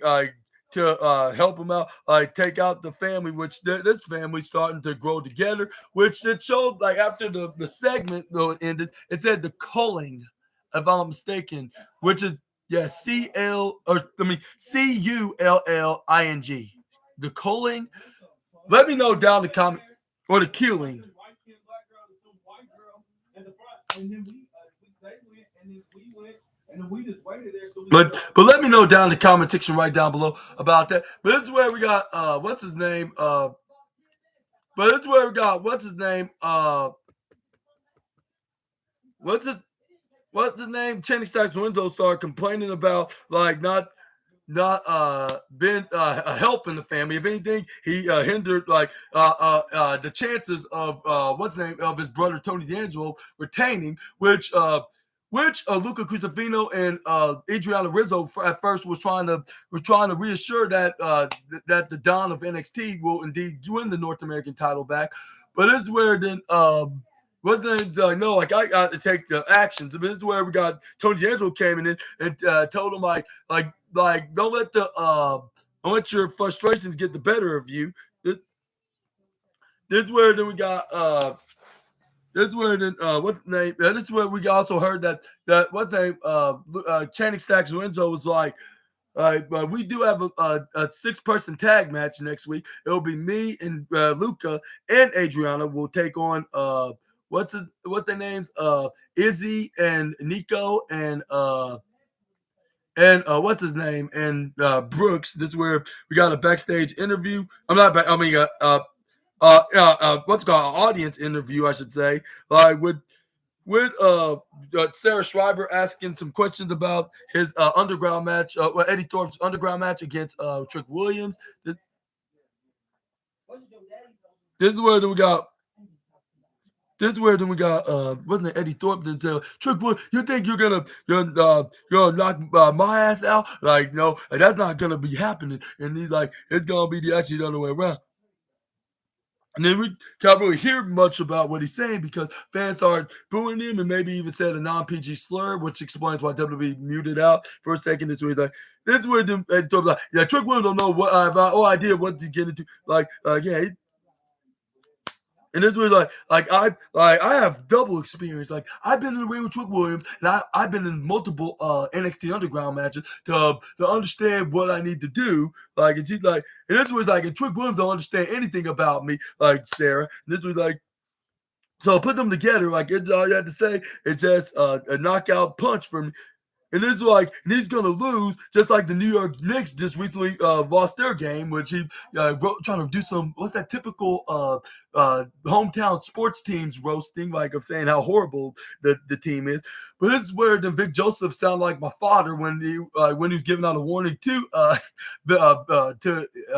to help him out, like take out the family, which this family starting to grow together, which it showed like after the segment though it ended, it said the culling, if I'm not mistaken, which is Cullling. The culling. Let me know down the comment or the killing. But let me know down in the comment section right down below about that. But this is where we got what's his name? But this is where we got what's his name? What's the name? Channing Stacks Window started complaining about like not been helping the family. If anything, he hindered like the chances of what's the name of his brother Tony D'Angelo retaining, which Luca Cruzifino and Adriana Rizzo at first was trying to reassure that that the Don of NXT will indeed win the North American title back. But this is where then what then no, like I got to take the actions. But this is where we got Tony D'Angelo came in and told him like don't let your frustrations get the better of you. This is where then we got this is where then what's the name? This is where we also heard that what's the name? Channing Stacks Renzo was like, we do have a 6-person tag match next week. It'll be me and Luca and Adriana will take on what's their names? Izzy and Nico and what's his name? And Brooks. This is where we got a backstage interview. I'm not. I mean, what's it called? Audience interview, I should say. Like with Sarah Schreiber asking some questions about his underground match, Eddie Thorpe's underground match against Trick Williams. This is where we got. This is where then we got wasn't it Eddie Thorpe then tell Trick Williams, you think you're gonna knock my ass out? Like, no, like, that's not gonna be happening. And he's like, it's gonna be actually the other way around. And then we can't really hear much about what he's saying because fans started booing him and maybe even said a non-PG slur, which explains why WWE muted out for a second. This way, like, this is where Eddie Thorpe's like, yeah, Trick Williams don't know what about no idea what he's getting into. Like, yeah. And this was like I have double experience. Like I've been in the ring with Trick Williams, and I've been in multiple NXT Underground matches to understand what I need to do. Like and she's like, and this was like, and Trick Williams don't understand anything about me, like Sarah. And this was like, So put them together, like all you had to say is just a knockout punch from and it's like, and he's gonna lose, just like the New York Knicks just recently lost their game, which he trying to do some what's that typical hometown sports teams roasting, like of saying how horrible the team is. But this is where the Vic Joseph sound like my father when he was giving out a warning to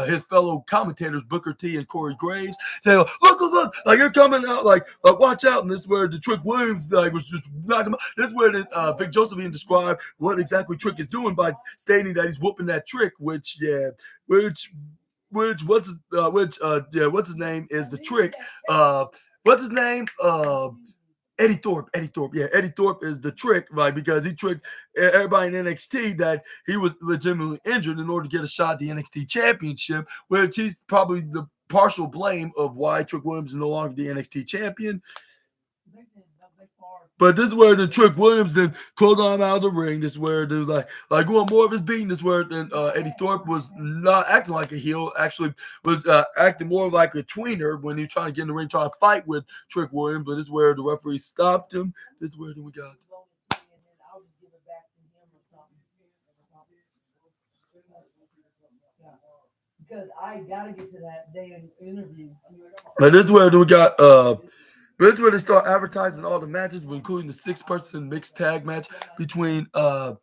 his fellow commentators Booker T and Corey Graves, saying, look, like you're coming out, like watch out. And this is where the Trick Williams like was just knocking him out. This is where Vic Joseph even described what exactly Trick is doing by stating that he's whooping that Trick, which what's his name is the Trick. What's his name? Eddie Thorpe. Yeah, Eddie Thorpe is the Trick, right? Because he tricked everybody in NXT that he was legitimately injured in order to get a shot at the NXT championship, which he's probably the partial blame of why Trick Williams is no longer the NXT champion. But this is where the Trick Williams then called him out of the ring. This is where there's like going more of his beating. This is where Eddie Thorpe was not acting like a heel, actually was acting more like a tweener when he was trying to get in the ring, trying to fight with Trick Williams. But this is where the referee stopped him. This is where then we got. Because I gotta get to that day interview. But this is where we got this is where they start advertising all the matches, including the 6-person mixed tag match between like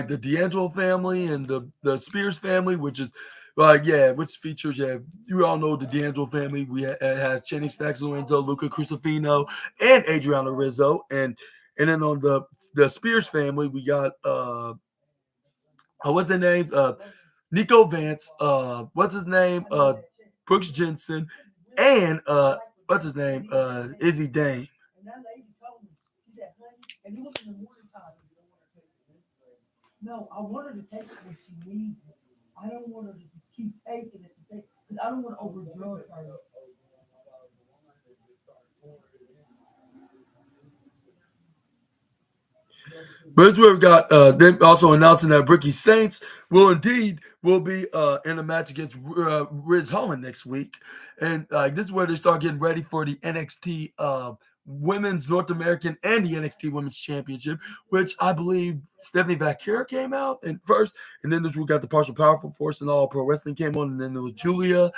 the D'Angelo family and the Spears family, which is which features you all know the D'Angelo family. We has Channing Stacks, Lorenzo, Luca Crucifino, and Adriano Rizzo, and then on the Spears family we got what's their names? Nico Vance, what's his name? Brooks Jensen, and what's his name? Izzy Dane. No, I want her to take it when she needs it. I don't want her to just keep taking it because I don't want to overdrug her. But it's where we got them also announcing that Ricky Saints will be in a match against Ridge Holland next week, and this is where they start getting ready for the NXT Women's North American and the NXT Women's Championship, which I believe Stephanie Vaquera came out and first, and then we got the Partial Powerful Force and All Pro Wrestling came on, and then there was Julia.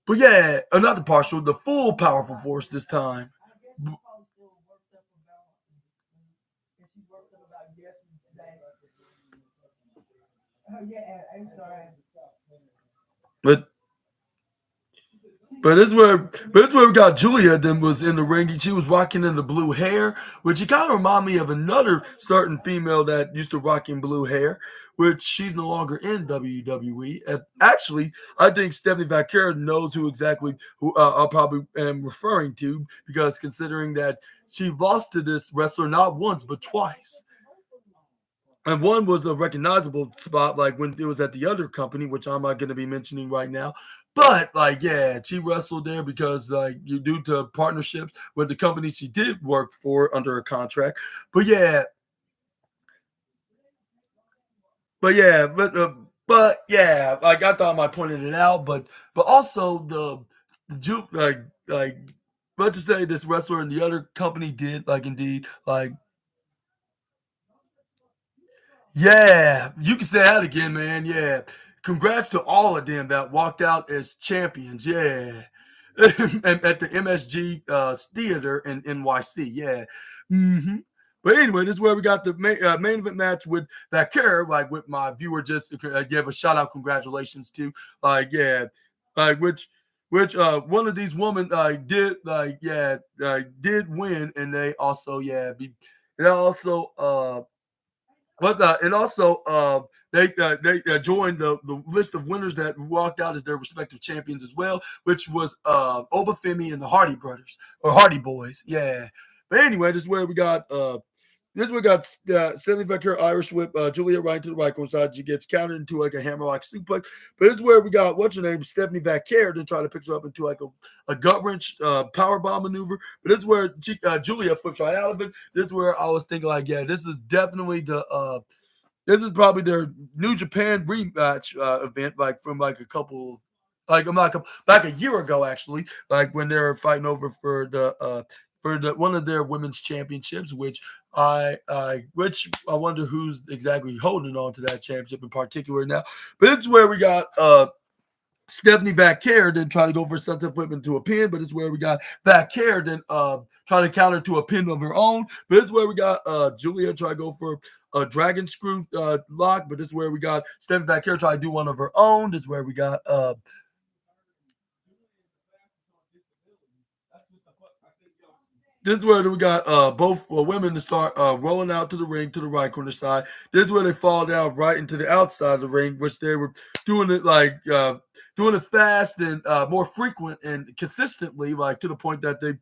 But not the partial, the full Powerful Force this time. But this is where we got Julia then was in the ring. She was rocking in the blue hair, which it kind of remind me of another certain female that used to rock in blue hair, which she's no longer in WWE. And actually, I think Stephanie Vaquera knows who I probably am referring to, because considering that she lost to this wrestler not once but twice. And one was a recognizable spot, like when it was at the other company, which I'm not going to be mentioning right now. But she wrestled there because due to partnerships with the company she did work for under a contract. But I thought I might pointed it out, but also let's just say this wrestler and the other company did indeed yeah, you can say that again, man. Yeah. Congrats to all of them that walked out as champions. Yeah. At the MSG theater in NYC. Yeah. Mm-hmm. But anyway, this is where we got the main event match with Vaquera, with my viewer just give a shout out, congratulations to, which one of these women did win, and they also they joined the list of winners that walked out as their respective champions as well, which was Obafemi and the Hardy Brothers or Hardy Boys. Yeah. But anyway, this is where we got Stanley Vaquera Irish whip Julia right to the right side. She gets counted into a hammerlock suplex. But this is where we got what's her name, Stephanie Vaquera, to try to pick her up into a gut wrench power bomb maneuver. But this is where Julia flips right out of it. This is where I was thinking this is definitely this is probably their New Japan rematch event from a couple like I'm not back a year ago actually, like when they were fighting over for the one of their women's championships, which I wonder who's exactly holding on to that championship in particular now. But it's where we got Stephanie Vaquer then try to go for sunset flip into a pin, but it's where we got Vaquer then trying to counter to a pin of her own. But it's where we got Julia try to go for a dragon screw lock, but this is where we got Stephanie Vaquer try to do one of her own. This is where we got this is where we got both women to start rolling out to the ring to the right corner side. This is where they fall down right into the outside of the ring, which they were doing it doing it fast and more frequent and consistently, like to the point that they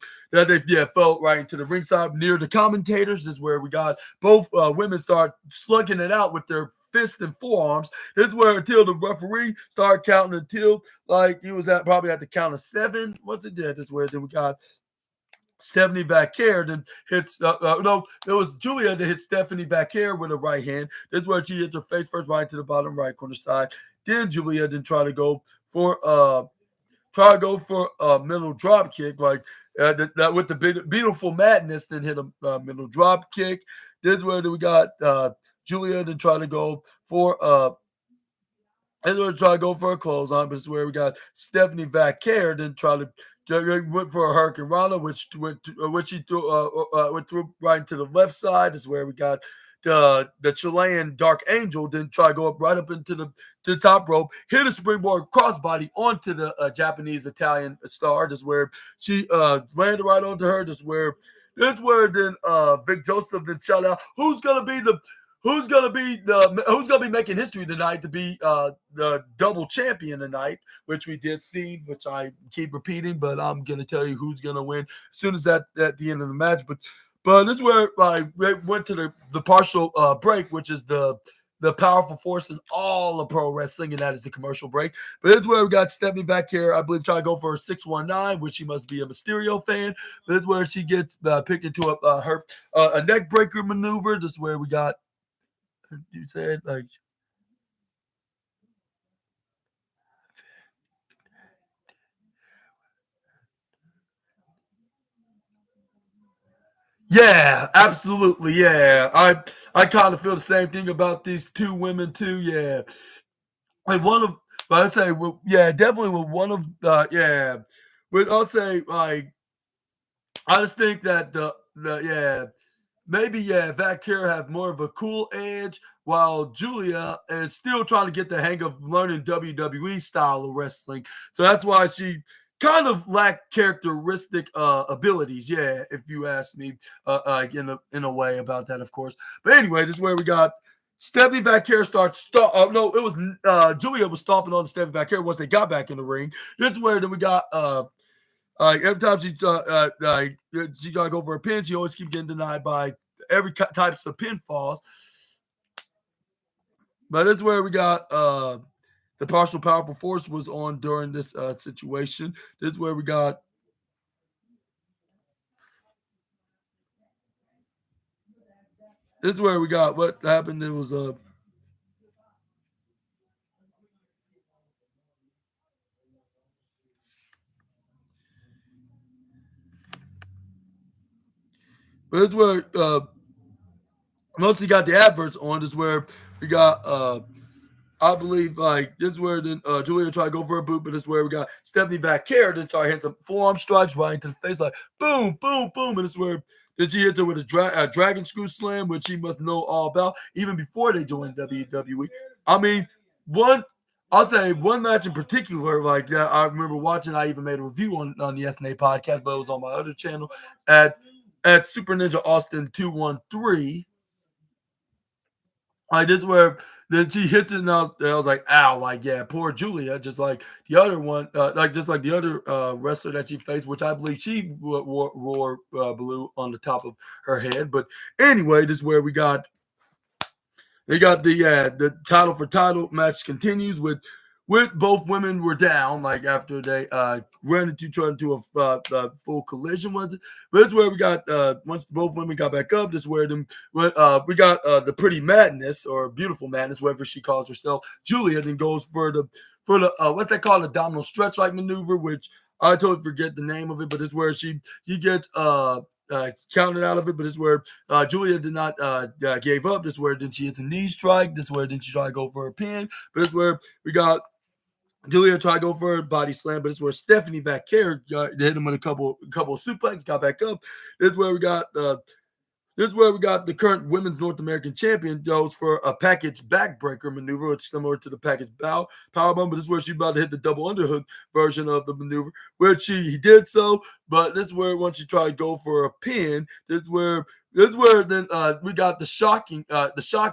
fell right into the ringside near the commentators. This is where we got both women start slugging it out with their fists and forearms. This is where until the referee started counting until like he was at probably at the count of 7. Once it did, this is where then we got Stephanie Vaquer then hits, no, it was Julia that hit Stephanie Vaquer with a right hand. This is where she hits her face first right to the bottom right corner side. Then Julia then try to go for a middle drop kick, like that with the beautiful madness, then hit a middle drop kick. This is where we got Julia then try to go for and we're trying to go for a clothesline, but it's where we got Stephanie Vaquer then try to went for a Hurricane Rana, which she went through right into the left side. This is where we got the Chilean Dark Angel then try to go up right up into the top rope, hit a springboard crossbody onto the Japanese Italian star. This is where she landed right onto her. This is where then Vic Joseph then shout out who's gonna be making history tonight to be the double champion tonight, which we did see, which I keep repeating, but I'm gonna tell you who's gonna win as soon as at the end of the match. But this is where I went to the partial break, which is the powerful force in all of pro wrestling, and that is the commercial break. But this is where we got Stephanie back here, I believe, trying to go for a 619, which she must be a Mysterio fan. This is where she gets picked into a neck breaker maneuver. This is where we got. You said like yeah, absolutely. Yeah. I kind of feel the same thing about these two women too. Yeah. Like but I'd say yeah, definitely with one of yeah. But I'll say like I just think that the yeah, maybe Vaquer have more of a cool edge, while Julia is still trying to get the hang of learning WWE style of wrestling. So that's why she kind of lacked characteristic abilities. Yeah, if you ask me, in a way about that, of course. But anyway, this is where we got Stephanie Vaquer starts. No, it was Julia was stomping on Stephanie Vaquer once they got back in the ring. This is where then we got. Every time she gotta go for a pin, she always keep getting denied by every types of pinfalls. But that's where we got the partial powerful force was on during this situation. This is where we got. This is where we got what happened. It was but this is where once you got the adverts on, this is where we got I believe like this is where then Julia tried to go for a boot, but this is where we got Stephanie Vaquer then started hitting some forearm strikes right into the face, like boom, boom, boom, and this is where then she hits her with a dragon screw slam, which she must know all about even before they joined WWE. I mean, I'll say one match in particular, like that I remember watching. I even made a review on the SNA podcast, but it was on my other channel at Super Ninja Austin 213. Like this is where then she hits it and I was like, ow, like yeah, poor Julia, just like the other one, just like the other wrestler that she faced, which I believe she wore blue on the top of her head. But anyway, this is where we got the title for title match continues with both women were down, like after they turned into a full collision, was it? But it's where we got once both women got back up. This is where we got the pretty madness or beautiful madness, whatever she calls herself. Julia then goes for for the what's that called, abdominal stretch like maneuver, which I totally forget the name of it, but it's where she gets counted out of it, but it's where Julia did not gave up. This is where then she hits a knee strike. This is where then she tried to go for a pin. But it's where we got Julia tried to go for a body slam, but it's where Stephanie Vaquer hit him with a couple of suplex, got back up. This is where we got the current women's North American champion goes for a package backbreaker maneuver, which is similar to the package powerbomb, but this is where she's about to hit the double underhook version of the maneuver, which he did so, but this is where once she tried to go for a pin, this is where then we got the shock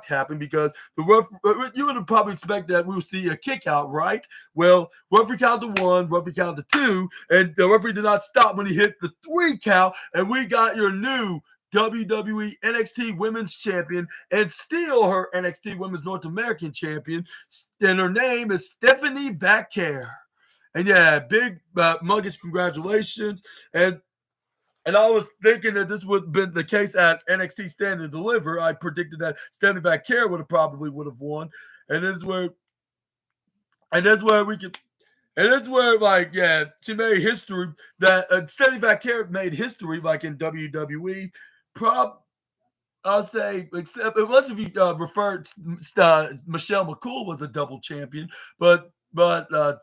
happened because you would have probably expect that we would see a kick out, right? Well, referee counted 1, referee counted 2, and the referee did not stop when he hit the 3 count, and we got your new WWE NXT Women's Champion and still her NXT Women's North American Champion, and her name is Stephanie Vaquer. And yeah, big humongous congratulations. And I was thinking that this would have been the case at NXT Stand and Deliver. I predicted that Stephanie Vaquer would have won. And that's where we could. And that's where, like, yeah, she made history. That Stephanie Vaquer made history, like in WWE. I'll say, except unless if you referred Michelle McCool was a double champion, but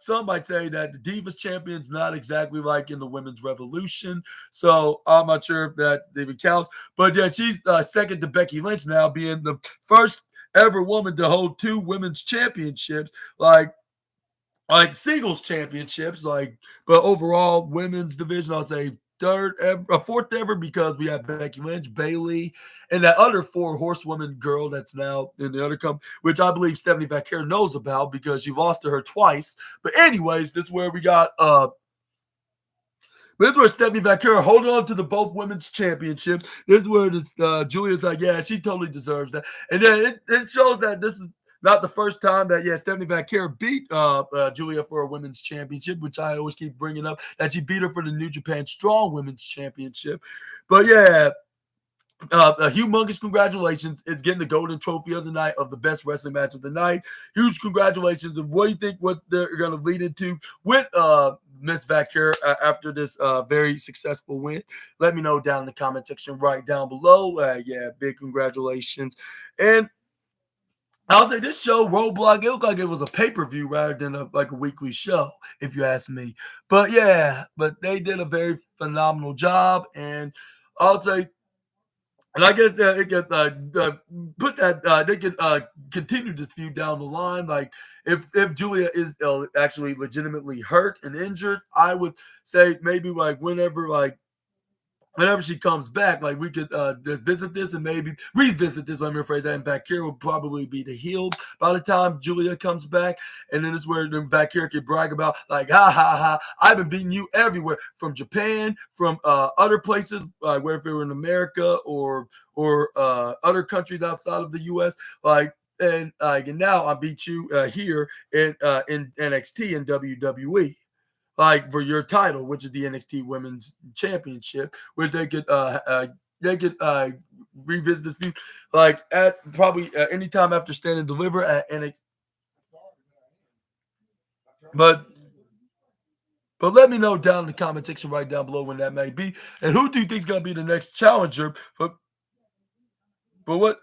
some might say that the Divas champion's not exactly like in the Women's Revolution, so I'm not sure if that even counts. But yeah, she's second to Becky Lynch now, being the first ever woman to hold 2 women's championships, like singles championships, but overall women's division, I'll say fourth ever, because we have Becky Lynch, Bayley, and that other 4 horsewoman girl that's now in the other company, which I believe Stephanie Vaquer knows about because she lost to her twice. But anyways, this is where we got this is where Stephanie Vaquer hold on to the both women's championships. This is where Julia's like, yeah, she totally deserves that. And then it shows that this is not the first time that, yeah, Stephanie Vaquer beat Julia for a women's championship, which I always keep bringing up, that she beat her for the New Japan Strong Women's Championship. But yeah, a humongous congratulations. It's getting the golden trophy of the night of the best wrestling match of the night. Huge congratulations. And what do you think what they're going to lead into with Miss Vaquer after this very successful win? Let me know down in the comment section right down below. Yeah, big congratulations. And I'll say this show, Roadblock, it looked like it was a pay-per-view rather than a weekly show, if you ask me. But yeah, but they did a very phenomenal job. And I'll say, and I guess it could put that they could continue this feud down the line. Like if Julia is actually legitimately hurt and injured, I would say maybe whenever she comes back, like we could just visit this and maybe revisit this. I'm afraid that Vaquer will probably be the heel by the time Julia comes back. And then it's where Vaquer can brag about, like, ha ha ha, I've been beating you everywhere, from Japan, from other places, whether if it were in America or other countries outside of the US. And now I beat you here in NXT and WWE, like for your title, which is the NXT Women's Championship, which they could revisit this feud like at probably any time after Stand and Deliver at NXT. But let me know down in the comment section right down below when that may be, and who do you think is going to be the next challenger for what?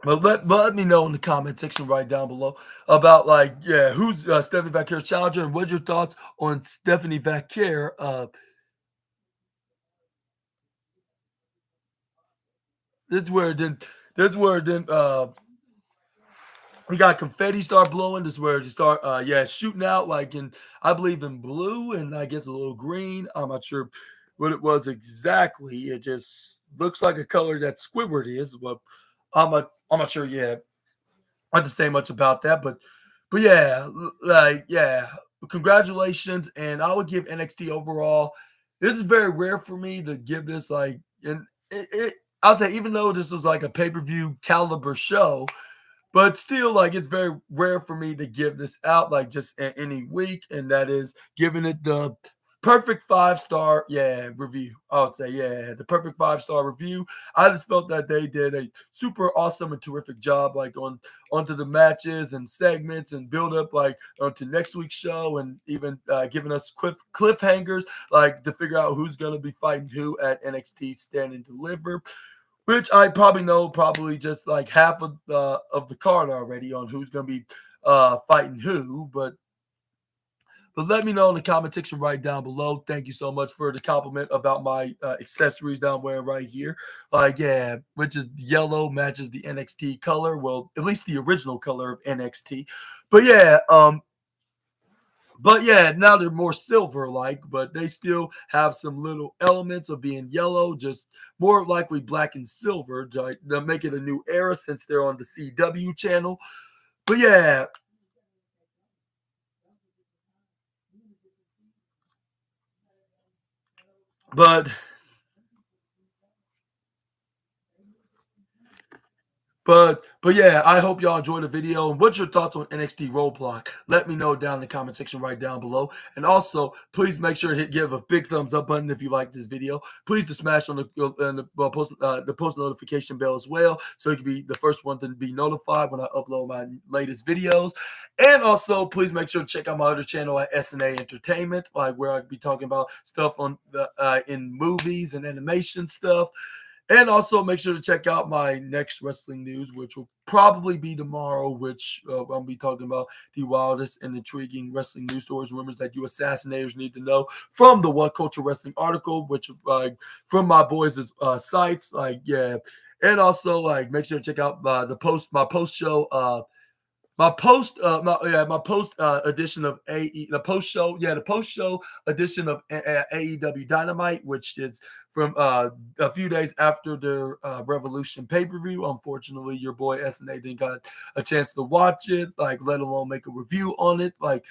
Well, let me know in the comment section right down below about, like, yeah, who's Stephanie Vaquer's challenger, and what's your thoughts on Stephanie Vaquer? This is where then this is where then we got confetti start blowing. This is where you start shooting out, like in, I believe, in blue and I guess a little green. I'm not sure what it was exactly. It just looks like a color that Squidward is. But I'm not sure yet. I have to say much about that, but yeah, congratulations. And I would give NXT overall. This is very rare for me to give this, like, and I'll say, even though this was like a pay-per-view caliber show, but still, like, it's very rare for me to give this out like just any week, and that is giving it the perfect 5-star, yeah, review. I would say, yeah, the perfect 5-star review. I just felt that they did a super awesome and terrific job, like onto the matches and segments and build up like onto next week's show, and even giving us cliffhangers like to figure out who's gonna be fighting who at NXT Stand and Deliver. Which I probably know probably just like half of the card already on who's gonna be fighting who, but let me know in the comment section right down below. Thank you so much for the compliment about my accessories that I'm wearing right here. Like, yeah, which is yellow, matches the NXT color. Well, at least the original color of NXT. But yeah, now they're more silver-like, but they still have some little elements of being yellow, just more likely black and silver to make it a new era since they're on the CW channel. But yeah, but But yeah, I hope y'all enjoyed the video. And what's your thoughts on NXT Roadblock? Let me know down in the comment section right down below. And also, please make sure to give a big thumbs up button if you like this video. Please to smash on the post notification bell as well, so you can be the first one to be notified when I upload my latest videos. And also, please make sure to check out my other channel at SNA Entertainment, like where I'll be talking about stuff on the in movies and animation stuff. And also make sure to check out my next wrestling news, which will probably be tomorrow, which I'll be talking about the wildest and intriguing wrestling news stories, rumors that you assassinators need to know from the What Culture Wrestling article, which from my boys' sites. Like, yeah. And also, like, make sure to check out my post show my post edition of the post show edition of AEW Dynamite, which is from a few days after the Revolution pay-per-view. Unfortunately, your boy SNA didn't got a chance to watch it, like let alone make a review on it, like.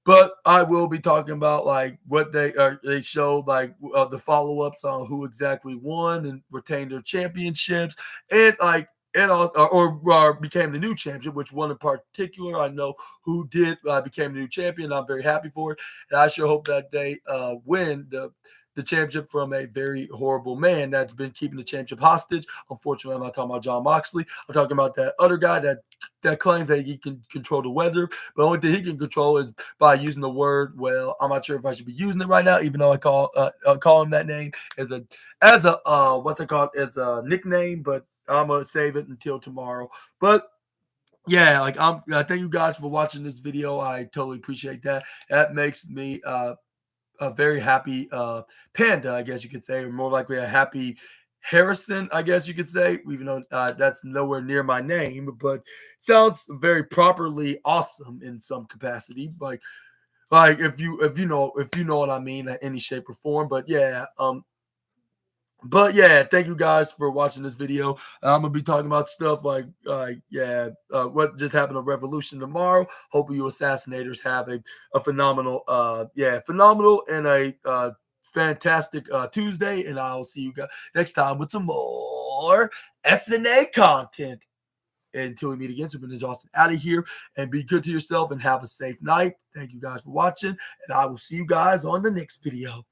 But I will be talking about like what they showed, like the follow-ups on who exactly won and retained their championships, and like became the new champion, which one in particular I know who did became the new champion. I'm very happy for it, and I sure hope that they win the championship from a very horrible man that's been keeping the championship hostage. Unfortunately, I'm not talking about John Moxley. I'm talking about that other guy that claims that he can control the weather, but the only thing he can control is by using the word. Well, I'm not sure if I should be using it right now, even though I call him that name as a what's it called, as a nickname, but I'm gonna save it until tomorrow. But yeah, like thank you guys for watching this video. I totally appreciate that. That makes me a very happy panda, I guess you could say, or more likely a happy Harrison, I guess you could say, even though that's nowhere near my name, but sounds very properly awesome in some capacity. Like if you know what I mean in any shape or form. But yeah, thank you guys for watching this video. I'm gonna be talking about stuff like what just happened on Revolution tomorrow. Hope you assassinators have a phenomenal phenomenal and a fantastic Tuesday, and I'll see you guys next time with some more SNA content. Until we meet again, Super Ninja Austin out of here, and be good to yourself and have a safe night. Thank you guys for watching, and I will see you guys on the next video.